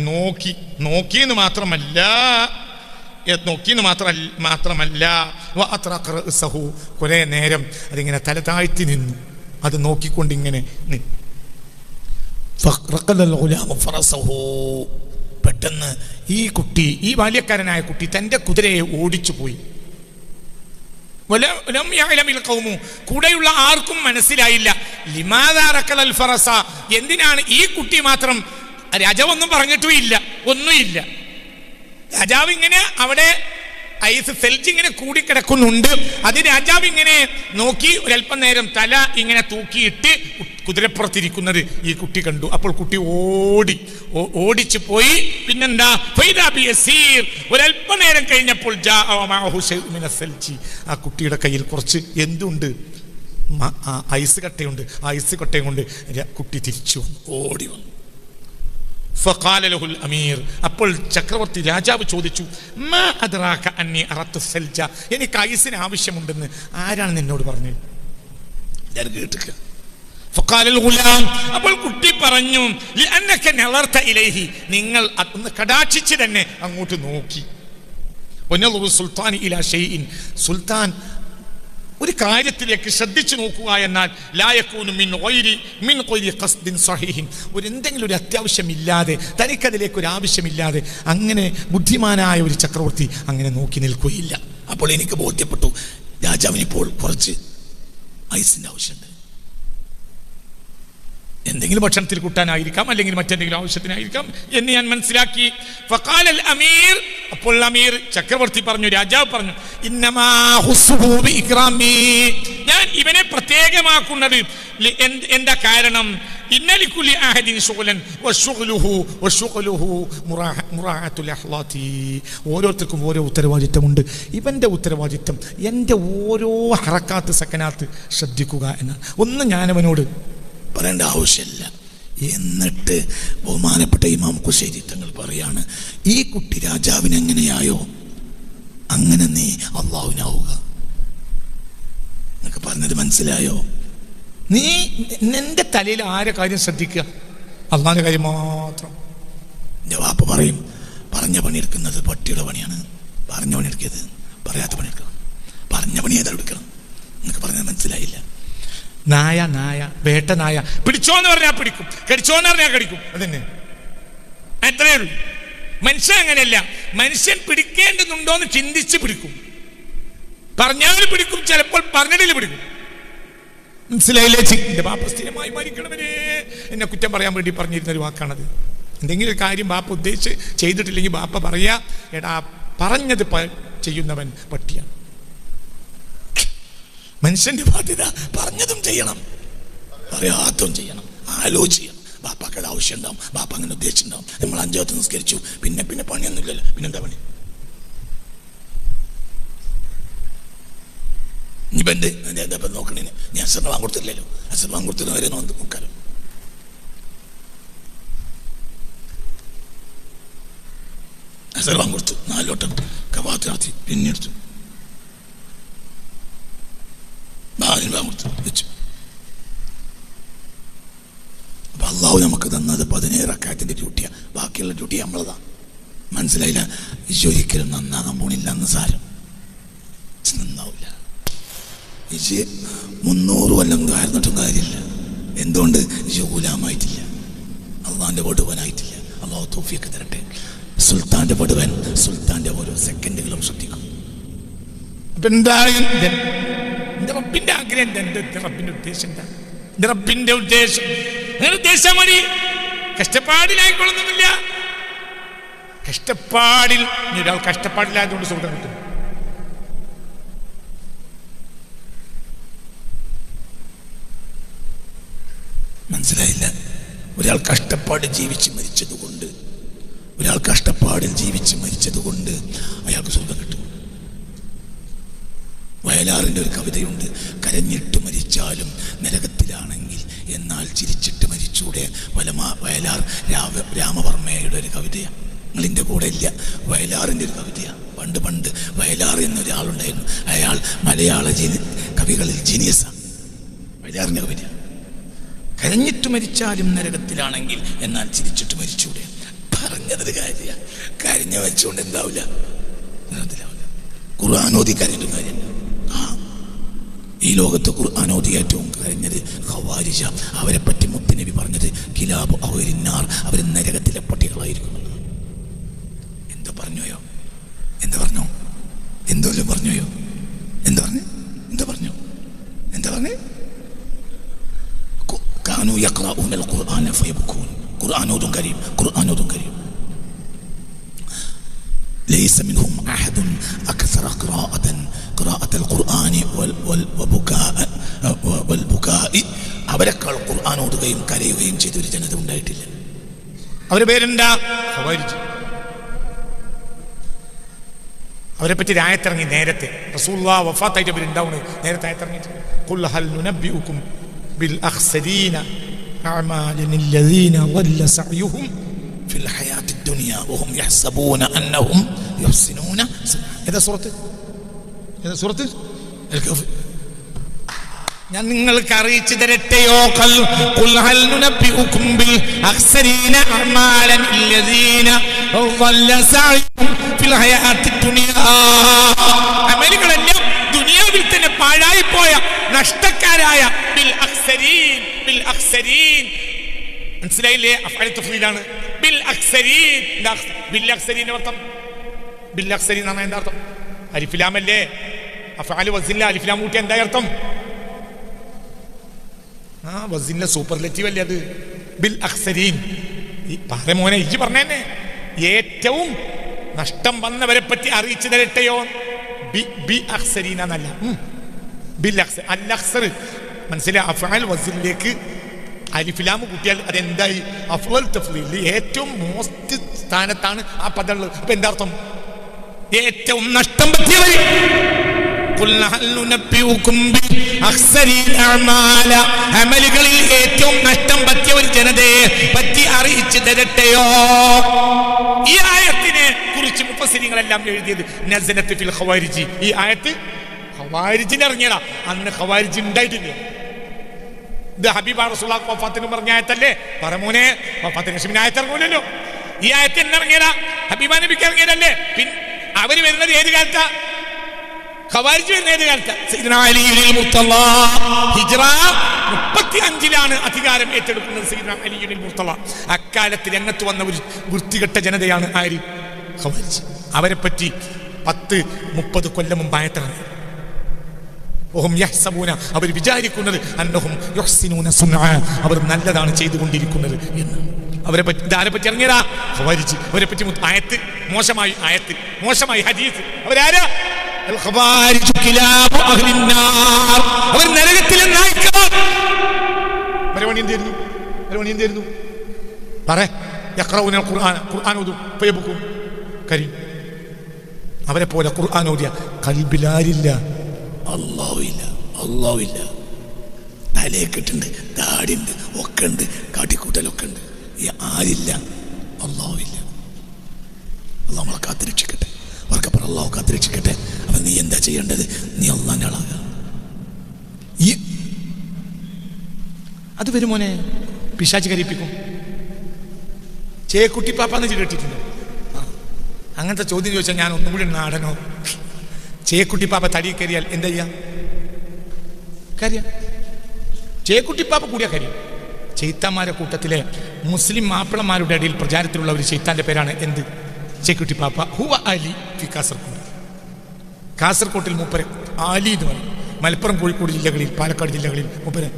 നോക്കിയെന്ന് മാത്രമല്ല കുറെ നേരം അതിങ്ങനെ തല താഴ്ത്തി നിന്നു. അത് നോക്കിക്കൊണ്ടിങ്ങനെ പെട്ടെന്ന് ഈ ബാല്യക്കാരനായ കുട്ടി തൻ്റെ കുതിരയെ ഓടിച്ചു പോയി. കൂടെയുള്ള ആർക്കും മനസ്സിലായില്ല. എന്തിനാണ് ഈ കുട്ടി മാത്രം? രാജാവ് ഒന്നും പറഞ്ഞിട്ടുമില്ല, ഒന്നുമില്ല. രാജാവ് ഇങ്ങനെ അവിടെ സെൽജ് ഇങ്ങനെ കൂടിക്കിടക്കുന്നുണ്ട്. അത് രാജാവ് ഇങ്ങനെ നോക്കി ഒരല്പം നേരം തല ഇങ്ങനെ തൂക്കിയിട്ട് കുതിരപ്പുറത്തിരിക്കുന്നത് ഈ കുട്ടി കണ്ടു. അപ്പോൾ കുട്ടി ഓടിച്ചു പോയി. പിന്നെന്താ, ഒരല്പം നേരം കഴിഞ്ഞപ്പോൾ ആ കുട്ടിയുടെ കയ്യിൽ കുറച്ച് എന്തുണ്ട്? ഐസ് കട്ടയുണ്ട്. ആ ഐസ് കട്ടയും കൊണ്ട് കുട്ടി തിരിച്ചു ഓടി വന്നു. ഫഖാല ലഹുൽ അമീർ, അപ്പോൾ ചക്രവർത്തി രാജാവ് ചോദിച്ചു, മാ അദ്റാക അന്നി അറത്തു സൽജ, എനിക്ക് ഐസിന് ആവശ്യമുണ്ടെന്ന് ആരാണ് നിന്നോട് പറഞ്ഞത്? ഞാൻ കേട്ടില്ല. ഫഖാലൽ ഗുലാം, അപ്പോൾ കുട്ടി പറഞ്ഞു, ലിഅന്നക നളർത ഇലൈഹി, നിങ്ങൾ ഒന്ന് കടാക്ഷിച്ച് തന്നെ അങ്ങോട്ട് നോക്കി. വനളു സുൽത്താനി ഇലാ ഷൈഇൻ, സുൽത്താൻ ഒരു കാര്യത്തിലേക്ക് ശ്രദ്ധിച്ചു നോക്കുക എന്നാൽ ലായക്കൂനു മിൻ ഗൈരി ഖസ്ദിൻ സഹീഹിൻ, എന്തെങ്കിലും ഒരു അത്യാവശ്യമില്ലാതെ, തനിക്കതിലേക്ക് ഒരു ആവശ്യമില്ലാതെ അങ്ങനെ ബുദ്ധിമാനായ ഒരു ചക്രവർത്തി അങ്ങനെ നോക്കി നിൽക്കുകയില്ല. അപ്പോൾ എനിക്ക് ബോധ്യപ്പെട്ടു, രാജാവിനിപ്പോൾ കുറച്ച് ഐസിന്റെ ആവശ്യമുണ്ട്. എന്തെങ്കിലും ഭക്ഷണത്തിൽ കൂട്ടാനായിരിക്കാം, അല്ലെങ്കിൽ മറ്റെന്തെങ്കിലും ആവശ്യത്തിനായിരിക്കാം എന്ന് ഞാൻ മനസ്സിലാക്കി. ഫഖാലൽ അമീർ, അപ്പോൾ അമീർ ചക്രവർത്തി പറഞ്ഞു, രാജാവ് പറഞ്ഞു, ഇന്നമാ ഹുസ്സുഹു ബിഇക്റാമി, ഞാൻ ഇവനെ പ്രത്യേകമാക്കുന്നത് എന്താ കാരണം? ഇന്നലികുല്ലി അഹദിൻ ശുഗ്ലൻ വശുഗ്ലുഹു മുറാഅത്തുൽ അഹ്ലാത്തി, ഓരോരുത്തർക്കും ഓരോ ഉത്തരവാദിത്തമുണ്ട്. ഇവന്റെ ഉത്തരവാദിത്തം എൻ്റെ ഓരോ ഹറക്കാത്ത് സക്കനാത്ത് ശ്രദ്ധിക്കുക എന്നാണ്. ഒന്നും ഞാനവനോട് പറയേണ്ട ആവശ്യമില്ല. എന്നിട്ട് ബഹുമാനപ്പെട്ട ഇമാം ഖുശൈരി തങ്ങൾ പറയാണ്, ഈ കുട്ടി രാജാവിന് എങ്ങനെയായോ അങ്ങനെ നീ അള്ളാഹുവിനാവുക. എന്നൊക്കെ പറഞ്ഞത് മനസ്സിലായോ? നീ നിന്റെ തലയിൽ ആരെ കാര്യം ശ്രദ്ധിക്കുക? അള്ളാഹിന്റെ കാര്യം മാത്രം. എൻ്റെ വാപ്പ പറയും, പറഞ്ഞ പണിയെടുക്കുന്നത് പട്ടിയുടെ പണിയാണ്, പറഞ്ഞ പണിയെടുക്കരുത്, പറയാത്ത പണിയെടുക്കണം. പറഞ്ഞ പണി ഏതാ എടുക്കണം? നിങ്ങൾക്ക് പറഞ്ഞത് മനസ്സിലായില്ല. നായ നായ വേട്ട നായ പിടിച്ചോന്ന് പറഞ്ഞാൽ പിടിക്കും, കടിച്ചോന്ന് പറഞ്ഞാൽ കടിക്കും. അതന്നെ, അത്രയേ ഉള്ളൂ. മനുഷ്യൻ അങ്ങനെയല്ല. മനുഷ്യൻ പിടിക്കേണ്ടതുണ്ടോന്ന് ചിന്തിച്ച് പിടിക്കും. പറഞ്ഞാൽ പിടിക്കും, ചിലപ്പോൾ പറഞ്ഞിട്ടില്ല പിടിക്കും. മനസ്സിലായില്ലേ? എന്റെ ബാപ്പ സ്ഥിരമായി മരിക്കണവരെ എന്നെ കുറ്റം പറയാൻ വേണ്ടി പറഞ്ഞിരുന്നൊരു വാക്കാണത്. എന്തെങ്കിലും ഒരു കാര്യം ബാപ്പ ഉദ്ദേശിച്ച് ചെയ്തിട്ടില്ലെങ്കിൽ ബാപ്പ പറയാ, എടാ പറഞ്ഞത് ചെയ്യുന്നവൻ പട്ടിയാണ്. മനുഷ്യന്റെ ബാധ്യത പറഞ്ഞതും ചെയ്യണം, പറയാത്തതും ചെയ്യണം, ആലോചിക്കണം. ബാപ്പാക്കത് ആവശ്യം ഉണ്ടാവും, ബാപ്പ അങ്ങനെ ഉദ്ദേശിച്ചിട്ടുണ്ടാവും. നമ്മൾ 5 വക്ത് നിസ്കരിച്ചു, പിന്നെ പണിയൊന്നുമില്ലല്ലോ, പിന്നെന്താ പണി? ഇനിയിപ്പോൾ എന്ത് നോക്കണേ? ഞാൻ അസറിന് വാങ്ങിക്കൊടുത്തില്ലല്ലോ, അസർ വാങ്ങിക്കൊടുത്തവരെ നോക്കാലോ. അസർ വാങ്ങിക്കൊടുത്തു, 4 വട്ടം കവാത്ത് നടത്തി, പിന്നെ എടുത്തു, 4 വാങ്ങിക്കൊടുത്തു, വെച്ചു. അപ്പൊ അള്ളാഹു നമുക്ക് തന്നത് 17 റക്അത്തിന്റെ ഡ്യൂട്ടിയാണ്. ബാക്കിയുള്ള ഡ്യൂട്ടി നമ്മളതാണ്. മനസ്സിലായില്ല? ഒരിക്കലും നന്നാകാൻ പോണില്ല എന്ന് സാരം. നന്നാവില്ല. 300 കൊല്ലം കാരണട്ടും കാര്യമില്ല. എന്തുകൊണ്ട്? ഗുലാമായിട്ടില്ല, അള്ളാഹിന്റെ പടുവനായിട്ടില്ല. അള്ളാഹു തൗഫീഖ് തരട്ടെ. സുൽത്താന്റെ പടുവൻ സുൽത്താന്റെ ഓരോ സെക്കൻഡുകളും ശ്രദ്ധിക്കും. അപ്പൊ എന്തായാലും എന്റെ റബ്ബിന്റെ ആഗ്രഹം എന്താ? എന്റെ റബ്ബിന്റെ ഉദ്ദേശം എന്താ? എന്റെ റബ്ബിന്റെ ഉദ്ദേശം ഉദ്ദേശം മതി. കഷ്ടപ്പാടിലായിക്കൊള്ളുന്നില്ല. കഷ്ടപ്പാടിൽ ഒരാൾ കഷ്ടപ്പാടിലായതുകൊണ്ട് സ്വർഗം കിട്ടും. മനസ്സിലായില്ല? ഒരാൾ കഷ്ടപ്പാടിൽ ജീവിച്ച് മരിച്ചതുകൊണ്ട്, ഒരാൾ കഷ്ടപ്പാടിൽ ജീവിച്ച് മരിച്ചതുകൊണ്ട് അയാൾക്ക് സ്വർഗം കിട്ടും. വയലാറിൻ്റെ ഒരു കവിതയുണ്ട്, കരഞ്ഞിട്ട് മരിച്ചാലും നരകത്തിലാണെങ്കിൽ എന്നാൽ ചിരിച്ചിട്ട് മരിച്ചൂടെ. വയലാർ രാമവർമ്മയുടെ ഒരു കവിതയാണ്. നിങ്ങളിൻ്റെ കൂടെ ഇല്ല, വയലാറിൻ്റെ ഒരു കവിതയാണ്. പണ്ട് വയലാർ എന്നൊരാളുണ്ടായിരുന്നു. അയാൾ മലയാള കവികളിൽ ജീനിയസാണ്. വയലാറിൻ്റെ കവിത, കരഞ്ഞിട്ട് മരിച്ചാലും നരകത്തിലാണെങ്കിൽ എന്നാൽ ചിരിച്ചിട്ട് മരിച്ചൂടെ. പറഞ്ഞതൊരു കാര്യമാണ്. കരഞ്ഞ വെച്ചുകൊണ്ട് എന്താവില്ല, നരകത്തിലാവില്ല. ഖുർആനോദി കരഞ്ഞിട്ടും കാര്യമില്ല. ഈ ലോകത്ത് ഖുർആനോദി ഏറ്റവും കരഞ്ഞത് ഖവാരിജ. അവരെ പറ്റി മുത്തുനബി പറഞ്ഞത് കിലാബ് അവരിന്നാർ, അവർ നരകത്തിലെ പട്ടികളായിരിക്കും. എന്താ പറഞ്ഞോയോ? എന്താ പറഞ്ഞോ? എന്തോലും പറഞ്ഞോയോ? എന്താ പറഞ്ഞു? كانوا يقرؤون القرآن فيبكون. قرآن كريم ليس منهم أحد أكثر قراءة القرآن والبكاء. അവരെക്കാൾ ഖുർആൻ ഓതുകയും കരയുകയും ചെയ്ത ഒരു ജനത ഉണ്ടായിട്ടില്ല. അവരുടെ പേരെന്താ? ഖവാരിജ്. അവരെ പറ്റി ആയത്തിറങ്ങി നേരത്തെ. റസൂലുള്ളാഹി വഫാത്തായിട്ട് അവരുണ്ടാവുന്നത് നേരത്തെ ആയത്തിറങ്ങിയിട്ട്. ഖുൽ ഹൽ നുനബ്ബിഉകും بالأخسرين أعمالا الذين ضل سعيهم في الحياة الدنيا وهم يحسبون أنهم يحسنون صنعا. هذا سورة الكهف. ഞാൻ നിങ്ങൾക്ക് അറിയിച്ചു തരട്ടെയോ? ഖുൽ ഹൽ നുനബ്ബിഉകും ബിൽ അഖ്സരീന അഅമാലൻ അല്ലദീന ضل سعيهم في الحياة الدنيا. അമലുകളെല്ലാം ദുനിയാവിൽ തന്നെ പാഴായി പോയ നഷ്ടക്കാരായ ബിൽ അഖ്സരീൻ. മനസ്സിലായില്ലേ? അഫ്അൽ തഫ്ളീലാണ്. ബിൽ അഖ്സരീൻ. ബിൽ അഖ്സരീൻ അർത്ഥം, ബിൽ അഖ്സരീൻ എന്നാണ് എന്താ അർത്ഥം? അലിഫ്ലാമല്ലേ? അഫ്അൽ വസില്ല അലിഫ്ലാം കൂട്ടി എന്താ അർത്ഥം? വസില്ല സൂപ്പർലേറ്റീവ് അല്ലേ അത്? ബിൽ അഖ്സരീൻ. പറ മോനെ, ഇജ്ജ് പറഞ്ഞേ. ഏറ്റവും നഷ്ടം വന്നവരെ പറ്റി അറിയിച്ചു തരട്ടെയോ? ബി അഖ്സരീന എന്നല്ല, ബിൽ അഖ്സർ. അൽ അഖ്സർ മനസ്സിലായി? അഫ്അൽ വസിലേക്ക് അലിഫ്ലാം കൂട്ടിയാൽ അതെന്തായി? അഫ്ളൽ തഫ്ളീൽ. ഏറ്റവും മോസ്റ്റ് സ്ഥാനത്താണ് ആ പദം. അപ്പൊ എന്താ അർത്ഥം? ഏറ്റവും നഷ്ടം പറ്റിയവർ. അമലുകളിൽ ഏറ്റവും നഷ്ടം പറ്റിയ ഒരു ജനതയെ പറ്റി അറിയിച്ചു തരട്ടെയോ? ഈ ആയത്തിനെ കുറിച്ച് മുഫസ്സിരീങ്ങളെല്ലാം എഴുതിയത് നസലത്ത് ഫിൽ ഖവാരിജി. ഈ ആയത്ത് ഖവാരിജിന് ഇറങ്ങിയതാ. അന്ന് ഖവാരിജി ഉണ്ടായിട്ടില്ല. ഇത് ഹബീബ റസൂലുള്ളാഹി വഫാത്തിന് പറഞ്ഞ ആയത്തല്ലേ? പറമോനെ, വഫാത്തിന് ശേഷം ആയത്ത് ഇറങ്ങൂലല്ലോ. ഈ ആയത്ത് ഇറങ്ങിയതാ ഹബീബ നബിക്ക് ഇറങ്ങിയതല്ലേ? അവര് വരുന്നത് ഏത് കാലത്താ? ഖവാരിജ് വരുന്ന ഏത് കാലത്ത്? സയ്യിദുനാ അലിയുൽ മുർത്തള ഹിജ്റ 35-ലാണ് അധികാരം ഏറ്റെടുക്കുന്നത് സയ്യിദുനാ അലിയുൽ മുർത്തള. അക്കാലത്ത് രംഗത്ത് വന്ന ഒരു വൃത്തികെട്ട ജനതയാണ് ആര്? ഖവാരിജ്. അവരെ പറ്റി 10-30 കൊല്ലം മുമ്പ് ആയത്താണ്. ഓഹും യഹ്സബൂന, അവർ വിചാരിക്കുന്നത് അന്നഹും യുഹ്സിനൂന സുൻആ, അവർ നല്ലതാണ് ചെയ്തുകൊണ്ടിരിക്കുന്നത് എന്ന്. അവരെ പറ്റി ഇതാരെ പറ്റി ഇറങ്ങിയതാ? ഖവാരിജ്. അവരെ പറ്റി ആയത്ത് മോശമായി, മോശമായി ഹദീസ്. അവരാരാ? അൽ ഖവാരിജു കിലാബു അഹ്ലിൻ നാർ, അവർ നരകത്തിലെ നായ്ക്കളാണ്. മറുപടി എന്തായിരുന്നു? പറ. യഖറഊന ഖുർആൻ, ഖുർആൻ ഓതും, ഫയബ്കും കരീം. അവരെ പോലെ ഖുർആൻ ഓതിയ ഖൽബിലാരില്ല, അല്ലാഹുവില്ല. തലയൊക്കെട്ടുണ്ട്, താടിയുണ്ട്, ഒക്കെ ഉണ്ട്, കാട്ടിക്കൂട്ടലൊക്കെ ഉണ്ട്. ആരില്ല? അല്ലാഹുവില്ല. അല്ലാഹു നമ്മളെ കാത്തുരക്ഷിക്കട്ടെ. അവർക്കപ്പുറം അല്ലാഹു കാത്തുരക്ഷിക്കട്ടെ. അപ്പം നീ എന്താ ചെയ്യേണ്ടത്? നീ അല്ലാഹുവിന്റെ ആളാകുക. അത് വരും മോനെ, പിശാച് കരിപ്പിക്കും. ചേക്കുട്ടിപ്പാപ്പാന്ന് കേട്ടിട്ടുണ്ട്. അങ്ങനത്തെ ചോദ്യം ചോദിച്ചാൽ ഞാൻ ഒന്നും കൂടി നാടനോ. ചേക്കുട്ടിപ്പാപ്പ തടി കയറിയാൽ എന്താ ചെയ്യാ? കരിയ. ചേക്കുട്ടിപ്പാപ്പ കൂടിയാ കരിയ. ചെയ്ത്താന്മാരുടെ കൂട്ടത്തിലെ മുസ്ലിം മാപ്പിളമാരുടെ ഇടയിൽ പ്രചാരത്തിലുള്ള ഒരു ചെയ്ത്താന്റെ പേരാണ് എന്ത്? ചേക്കുട്ടിപ്പാപ്പ. ഹുവ അലി ഫി കാസർഗോഡ്. കാസർകോട്ടിൽ മൂപ്പര് ആലി എന്ന് പറയും. മലപ്പുറം, കോഴിക്കോട് ജില്ലകളിൽ, പാലക്കാട് ജില്ലകളിൽ മൂപ്പര്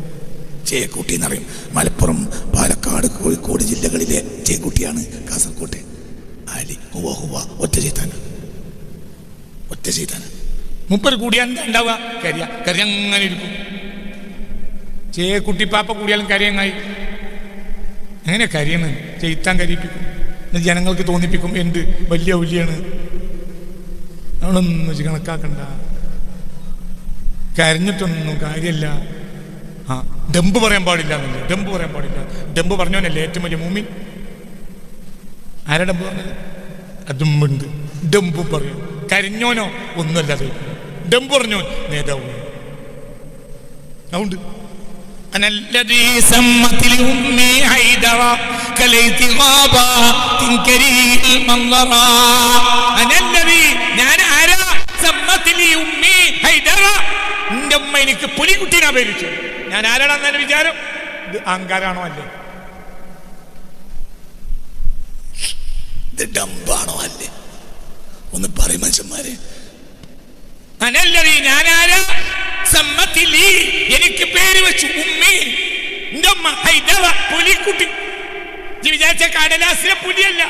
ചേക്കുട്ടി എന്നറിയും. മലപ്പുറം, പാലക്കാട്, കോഴിക്കോട് ജില്ലകളിലെ ചേക്കുട്ടിയാണ് കാസർകോട്ടെ ആലി. ഹുവ ഒറ്റ ചെയ്ത്താന. മൂപ്പര് കൂടിയാ എന്താ ഉണ്ടാവുക? കരിയ അങ്ങനെ ഇരിക്കും. ചേക്കുട്ടിപ്പാപ്പ കൂടിയാലും കരിയങ്ങായി. എങ്ങനെ കരിയാണ്? ചെയ്ത്താൻ കരിപ്പിക്കും. ജനങ്ങൾക്ക് തോന്നിപ്പിക്കും എന്ത് വലിയ ഉല്യാണ്. നമ്മളൊന്നും കണക്കാക്കണ്ട. കരഞ്ഞിട്ടൊന്നും കാര്യമില്ല. ഡംബ് പറയാൻ പാടില്ല. ഡംബ് പറഞ്ഞോനല്ലേ ഏറ്റവും വലിയ മൂമിൻ? ആരാ ഡംബ് പറഞ്ഞത്? അതുമ്പുണ്ട്. ഡംബും പറയും. കരിഞ്ഞോനോ ഒന്നുമല്ലാതെ ഡംബ് പറഞ്ഞോ നേതാവ്. അതുകൊണ്ട് എന്റെ ഉമ്മ എനിക്ക് പുലിക്കുട്ടീനാ പേരിച്ചു. ഞാൻ ആരാണെന്നെ വിചാരം? ഇത് അഹങ്കാരാണോ അല്ലേ? ഇത് ഡംബാണോ അല്ലേ? ഒന്ന് പറയും മനുഷ്യന്മാരെ. അനല്ലവി ഞാനാരാ? സമ്മത്തിലി, എനിക്ക് പേര് വെച്ചു ഉമ്മി. എന്റെ ഉമ്മ ഹൈദറ, പുലിക്കുട്ടി. വിചാരിച്ച കടലാസിലെ പുലിയല്ല.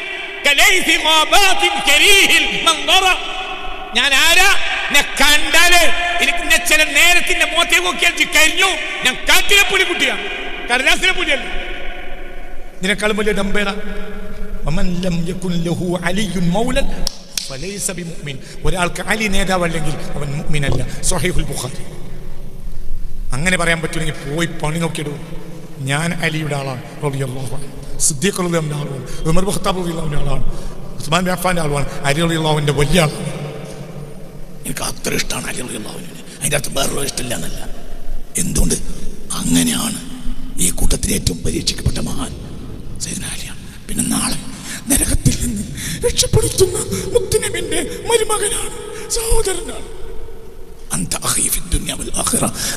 ഞാൻ ആരാ? കണ്ടാല് എനിക്ക് ചില നേരത്തിന്റെ മോത്തെ നോക്കിയാൽ കഴിഞ്ഞു. ഞാൻ കാട്ടിലെ പുലിക്കുട്ടിയാണ്, കടലാസിലെ പുലിയല്ല. ഇതിനേക്കാളും വലിയ ഡംബേറ. ഒരാൾക്ക് അലി നേതാവല്ലെങ്കിൽ അവൻ മുഅ്മിനല്ല. സ്വഹീഹുൽ ബുഖാരി. അങ്ങനെ പറയാൻ പറ്റുമെങ്കിൽ പോയി പണി നോക്കിയിടൂ. ഞാൻ അലിയുടെ ആളാണ്, റളിയല്ലാഹു അൻഹു. സിദ്ദീഖ് റളിയല്ലാഹു ആളാണ്, ഉമർ ഇബ്നു ഖത്താബ് റളിയല്ലാഹു ആളാണ്, ഉസ്മാൻ ബിൻ അഫ്ഫാന്റെ ആളാണ്, അലി റളിയല്ലാഹുവിന്റെ വലിയ ആളാണ്. എനിക്ക് അത്ര ഇഷ്ടമാണ് അലി റളിയല്ലാഹുവിനെ. അതിൻ്റെ അർത്ഥം വേറെ ഇഷ്ടമില്ല എന്നല്ല. എന്തുകൊണ്ട്? അങ്ങനെയാണ് ഈ കൂട്ടത്തിൽ ഏറ്റവും പരീക്ഷിക്കപ്പെട്ട മഹാൻ സയ്യിദ്നാ അലിയാണ്. പിന്നെ നാളെ നരകത്തിൽ നിന്ന് രക്ഷപ്പെടുത്തുന്ന മുത്തുനബിന്റെ മരുമകനാണ്, സഹോദരനാണ്.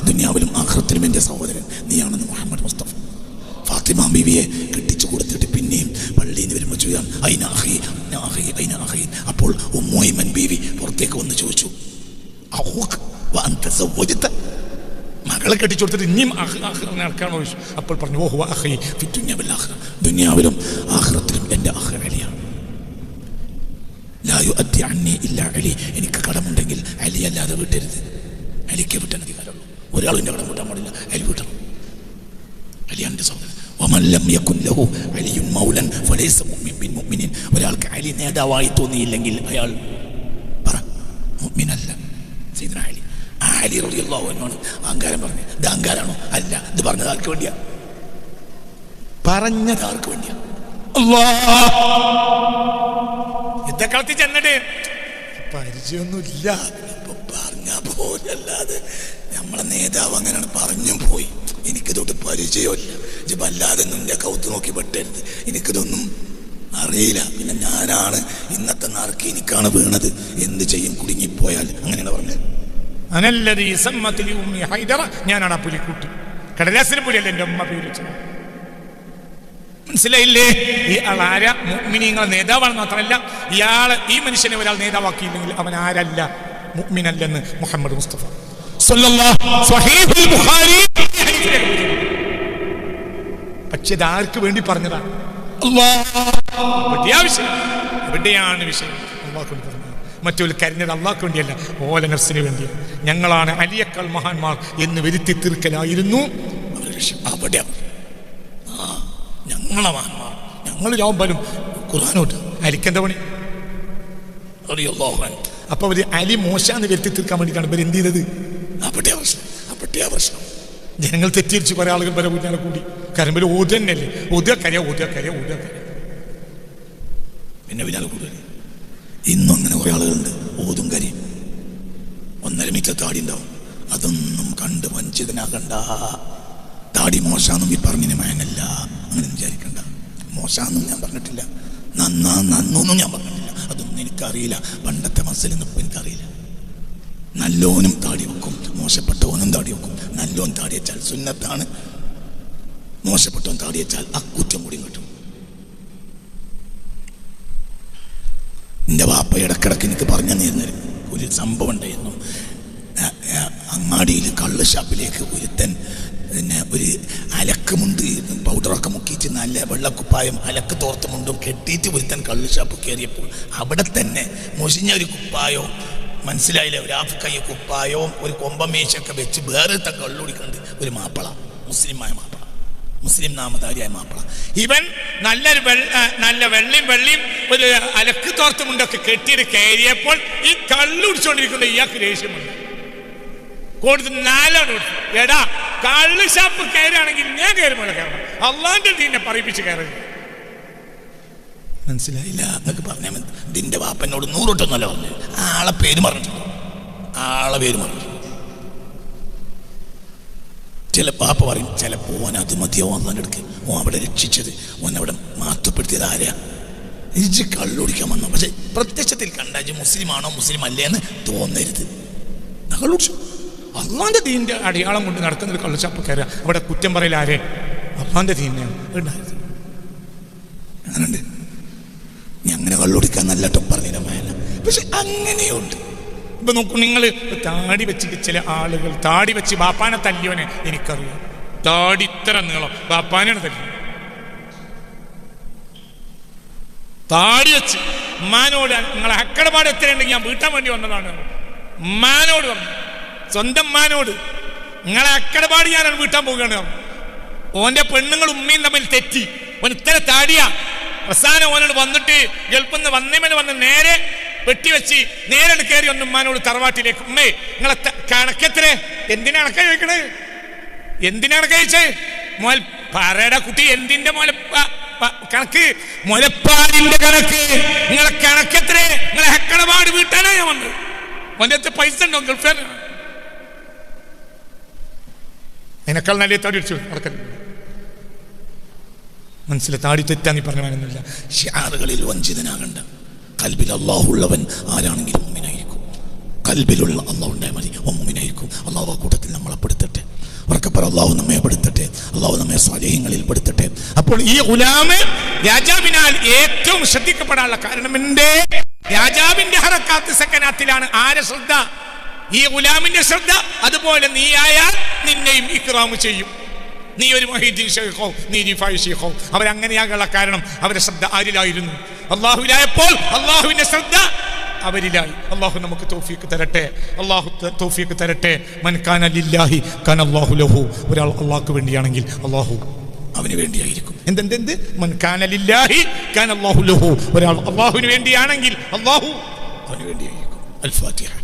ദുനിയാവിലും ആഖിറത്തിലും എന്റെ സഹോദരൻ നീയാണെന്ന് മുഹമ്മദ് മുസ്തഫ. ഫാത്തിമ ബീവിയെ കെട്ടിച്ചു കൊടുത്തിട്ട് പിന്നെയും പള്ളിയിൽ നിന്ന് വരുമ്പോൾ ചോദിക്കാം ഐന അഖീ, ഐന അഖീ. അപ്പോൾ ഉമ്മൈമൻ ബീവി പുറത്തേക്ക് വന്ന് ചോദിച്ചു, മകളെ കെട്ടിച്ചു കൊടുത്തിട്ട് ഇനിയും നടക്കാണോ ചോദിച്ചു. അപ്പോൾ പറഞ്ഞു ഓഹു അഖീ ഫി ദുനിയ വൽ ആഖിറ, ദുനിയാവിലും ആഖിറത്തിലും എൻ്റെ അഖ് അലിയാണ്. ലാ യുഅദ്ദി അന്നി ഇല്ലാ അലി, എനിക്ക് കടമുണ്ടെങ്കിൽ അലി അല്ലാതെ വിട്ടരുത്. അലിക്ക് വിട്ടാൻ അധികാരമുള്ളൂ. ഒരാളും എൻ്റെ കടം വിട്ടാൻ പാടില്ല, അലി വിട്ടണം. അലിയാണ് എൻ്റെ സഹോദരൻ. വമൻ ലം യകുൻ ലഹു അലിയുൻ മൗലൻ ഫലൈസ മുഅ്മിൻ ബിൻ മുഅ്മിനീൻ. ഒരാൾക്ക് അലി നേതാവായി തോന്നിയില്ലെങ്കിൽ അയാൾ പറ മുഅ്മിനല്ല. സയ്യിദ്നാ അലി, അലി റളിയല്ലാഹു അൻഹു ആണ് അഹങ്കാരം പറഞ്ഞത്. ഇത് അഹങ്കാരാണോ? അല്ല. ഇത് പറഞ്ഞത് ആർക്ക് വേണ്ടിയാ? പറഞ്ഞത് ആർക്ക് വേണ്ടിയാ? യുദ്ധക്കളത്തിൽ ചെന്നിട്ട് പരിചയമൊന്നുമില്ല, ഇപ്പൊ പറഞ്ഞ പോലല്ലാതെ നമ്മളെ നേതാവ് അങ്ങനെയാണ് പറഞ്ഞു പോയി. എനിക്കിതൊട്ട് പരിചയമില്ല, വല്ലാതെ നിന്റെ കൗത്ത് നോക്കി പെട്ടരുത്, എനിക്കിതൊന്നും അറിയില്ല. പിന്നെ ഞാനാണ് ഇന്നത്തെ നറുക്ക് എനിക്കാണ് വീണത്, എന്ത് ചെയ്യും കുടുങ്ങിപ്പോയാൽ? അങ്ങനെയാണ് പറഞ്ഞത്. അനല്ലദീ സമ്മത് ലി ഉമ്മി ഹൈദറ, ഞാനാണ് ആ പുലിക്കുട്ടി. കടലാസിന് പുലിയല്ല എൻ്റെ ഉമ്മ പേര് വെച്ചത്. മനസ്സിലായില്ലേ? ഈ ആൾ ആരാ? മുഅ്മിനീങ്ങളുടെ നേതാവാണെന്ന് മാത്രമല്ല, ഈ മനുഷ്യനെ ഒരാൾ നേതാവാക്കിയില്ലെങ്കിൽ അവൻ ആരല്ല? മുഅ്മിനല്ലെന്ന് മുഹമ്മദ് മുസ്തഫ സ്വഹീഹുൽ ബുഖാരി. പക്ഷെ ഇത് ആർക്ക് വേണ്ടി പറഞ്ഞതാണ്? എവിടെയാണ് വിഷയം? അള്ളാഹു വേണ്ടി പറഞ്ഞത്. മറ്റൊരു കരഞ്ഞത് അള്ളാഹ്ക്ക് വേണ്ടിയല്ല, ഓല നഫ്സിന് വേണ്ടിയാണ്. ഞങ്ങളാണ് അലിയേക്കാൾ മഹാന്മാർ എന്ന് വരുത്തി തീർക്കലായിരുന്നു അവരുടെ ലക്ഷ്യം. അവിടെ ഞങ്ങളെ മഹാന്മാർ, ഞങ്ങൾ ജാവുമ്പോഴും ഖുർആനോട്ട് അലിക്കെന്താ പണി? അപ്പൊ അവര് അലി മോശാന്ന് വരുത്തി തീർക്കാൻ വേണ്ടിയിട്ടാണ് ഇവർ എന്ത് ചെയ്തത്? അവിടെ പ്രശ്നം. ജനങ്ങൾ തെറ്റിരിച്ച് കുറെ ആളുകൾ വരെ പിന്നാലെ കൂടി. കരമ്പിൽ ഓതന്നല്ലേ, ഓതുക കര പിന്നെ പിന്നാലെ കൂടുതൽ. ഇന്നും അങ്ങനെ കുറെ ആളുകളുണ്ട്, ഓതും കരയും. 1.5 മീറ്റർ താടി ഉണ്ടാവും. അതൊന്നും കണ്ട് വഞ്ചിതനാകണ്ട. താടി മോശാന്നും ഈ പറഞ്ഞതിന് മയനല്ല, അങ്ങനെ വിചാരിക്കണ്ട. മോശാന്നും ഞാൻ പറഞ്ഞിട്ടില്ല, നന്നൊന്നും ഞാൻ പറഞ്ഞിട്ടില്ല. അതൊന്നും എനിക്കറിയില്ല. പണ്ടത്തെ മസലൊന്നും ഇപ്പം എനിക്കറിയില്ല. നല്ലോനും താടി വെക്കും, മോശപ്പെട്ടവനും താടി വെക്കും. നല്ലോൻ താടി വെച്ചാൽ സുന്നത്താണ്, മോശപ്പെട്ടവൻ താടി വെച്ചാൽ അക്കുറ്റം കൂടി കിട്ടും. എൻ്റെ വാപ്പ ഇടക്കിടക്ക് എനിക്ക് പറഞ്ഞു തന്നിരുന്നൊരു ഒരു സംഭവം ഉണ്ടായിരുന്നു. അങ്ങാടിയിൽ കള്ള് ഷാപ്പിലേക്ക് ഒരുത്തൻ പിന്നെ ഒരു അലക്കുമുണ്ട് പൗഡറൊക്കെ മുക്കിയിട്ട് നല്ല വെള്ളക്കുപ്പായം അലക്ക് തോർത്തുമുണ്ടും കെട്ടിയിട്ട് ഒരുത്തൻ കള്ള് ഷാപ്പ് കയറിയപ്പോൾ അവിടെ തന്നെ മുഷിഞ്ഞ ഒരു കുപ്പായോ, മനസ്സിലായില്ല, ഒരു ആഫ് കൈ കുപ്പായവും ഒരു കൊമ്പമേശൊക്കെ വെച്ച് വേറെ കള്ളുടിക്കുന്നുണ്ട് ഒരു മാപ്പിള, മുസ്ലിമായ മാപ്പിള, മുസ്ലിം നാമധാരിയായ മാപ്പിള. ഇവൻ നല്ല വെള്ളിയും ഒരു അലക്ക് തോർത്തുമുണ്ടൊക്കെ കെട്ടിയിട്ട് കയറിയപ്പോൾ ഈ കള്ളുടിച്ചോണ്ടിരിക്കുന്ന ഇയാൾക്ക് ദേഷ്യമുണ്ട്. കൊടുത്ത് 4 കൊടുത്തു. എടാ, കള്ള് ഷാപ്പ് കയറുകയാണെങ്കിൽ ഞാൻ കയറുമ്പോൾ കയറണം, അള്ളാന്റെ ദീനെ പറയിപ്പിച്ച് കയറുക. മനസ്സിലായില്ല? എന്നൊക്കെ പറഞ്ഞാൽ ഇതിന്റെ വാപ്പനോട് 100 വട്ടൊന്നല്ല പറഞ്ഞു. ആളെ പേര് പറഞ്ഞിട്ടുണ്ട്. ചില പാപ്പ പറയും, ചിലപ്പോ ഓൻ അത് മതിയോ അള്ളാൻ്റെ ഓൻ അവിടെ രക്ഷിച്ചത്, ഓൻ അവിടെ മാറ്റപ്പെടുത്തിയത് ആരാ? ഇജ് കള്ളുടിക്കാൻ വന്നു. പക്ഷെ പ്രത്യക്ഷത്തിൽ കണ്ടാൽ മുസ്ലിമാണോ മുസ്ലിം അല്ലേ എന്ന് തോന്നരുത്. കള്ളുടിച്ചു. അള്ളാന്റെ ദീനിന്റെ അടയാളം കൊണ്ട് നടക്കുന്ന ഒരു കള്ളുഷാപ്പ് കയറുക, അവിടെ കുറ്റം പറയൽ ആരെ? അള്ളാന്റെ ദീനാണ് ഉണ്ടായത്. അങ്ങനുണ്ട്. അങ്ങനെ കള്ളുടിക്കാൻ നല്ല ടൊപ്പറിന മേല. പക്ഷെ അങ്ങനെയുണ്ട്. ഇപ്പൊ നോക്കൂ, നിങ്ങൾ താടി വെച്ചിട്ട് ചില ആളുകൾ താടി വെച്ച് ബാപ്പാനെ തല്ലിയോനെ എനിക്കറിയാം. താടി ഇത്ര നീളം ബാപ്പാനാണ് തല്ലി. താടി വെച്ച് ഉമ്മാനോട് നിങ്ങളെ അക്കടപാട് എത്രയുണ്ടെങ്കിൽ ഞാൻ വീട്ടാൻ വേണ്ടി വന്നതാണ്. ഉമ്മാനോട് പറഞ്ഞു, സ്വന്തം ഉമ്മാനോട് നിങ്ങളെ അക്കടപാട് ഞാനാണ് വീട്ടാൻ പോവുകയാണ്. ഓന്റെ പെണ്ണുങ്ങൾ ഉമ്മയും തമ്മിൽ തെറ്റി. ഓൻ ഇത്ര താടിയാ. അവസാനം ഓനോട് വന്നിട്ട് ഗൾഫിൽ നിന്ന് വന്ന് നേരെ വെട്ടിവെച്ച് നേരെ കയറി ഒന്ന് ഉമ്മാനോട് തറവാട്ടിലേക്ക്, ഉമ്മേ നിങ്ങളെ കണക്കെത്ര? എന്തിനാണ് ചോദിക്കണേ? എന്തിനാണ് കഴിച്ചേ? മോൽ പറയട കുട്ടി, എന്തിന്റെ കണക്ക്? മുലപ്പാലിന്റെ കണക്ക്. നിങ്ങളെ കണക്കെത്ര? നിങ്ങളെ ഹക്കടപാട് വീട്ടാനാ ഞാൻ വന്നത്. ഓൻ്റെ അടുത്ത് പൈസ ഉണ്ടോ? ഗൾഫിലാണ്. അതിനേക്കാൾ നല്ല താടി അടിച്ചു നടക്കരുത്. മനസ്സിലായി? താടി തെറ്റാൻ നീ പറഞ്ഞൊന്നുമില്ല. ഷിആറുകളിൽ വഞ്ചിതനാകണ്ട. കൽബിൽ അള്ളാഹുള്ളവൻ ആരാണെങ്കിലും മുഅ്മിനായിരിക്കും. കൽബിലുള്ള അള്ളാഹു ഉണ്ടായാൽ മതി, മുഅ്മിനായിരിക്കും. അള്ളാഹു ആ കൂട്ടത്തിൽ നമ്മളെ പെടുത്തട്ടെ. ഉറക്കപ്പറ, അള്ളാഹു നമ്മെ പെടുത്തട്ടെ. അള്ളാഹു നമ്മെ സ്വാലിഹീങ്ങളിൽ പെടുത്തട്ടെ. അപ്പോൾ ഈ ഗുലാമ് രാജാവിനാൽ ഏറ്റവും ശ്രദ്ധിക്കപ്പെടാനുള്ള കാരണം രാജാവിന്റെ ഹറക്കാത്ത് സക്കനാത്തിലാണ് ആരെ ശ്രദ്ധ? ഈ ഗുലാമിന്റെ ശ്രദ്ധ. അതുപോലെ നീ ആയാൽ നിന്നെയും ഇക്റാം ചെയ്യും. നീ ഒരു മൊഹീദ്ദീൻ ഷെയ്ഖോ, നീ റിഫായി ഷെയ്ഖോ. അവരങ്ങനെയാകാനുള്ള കാരണം അവരുടെ ശ്രദ്ധ ആരിലായിരുന്നു? അള്ളാഹുവിലായപ്പോൾ അള്ളാഹുവിന്റെ ശ്രദ്ധ അവരിലായി. അള്ളാഹു നമുക്ക് തൗഫീഖ് തരട്ടെ. അള്ളാഹു തൗഫീഖ് തരട്ടെ. മൻ കാന ലില്ലാഹി കാന അല്ലാഹു ലഹു. ഒരാൾ അള്ളാഹ്ക്ക് വേണ്ടിയാണെങ്കിൽ അള്ളാഹു അവന് വേണ്ടിയായിരിക്കും. എന്തെന്ത്? മൻ കാന ലില്ലാഹി കാന അല്ലാഹു ലഹു. ഒരാൾ അള്ളാഹുവിന് വേണ്ടിയാണെങ്കിൽ അള്ളാഹു അവന് വേണ്ടിയായിരിക്കും. അൽ ഫാത്തിഹ.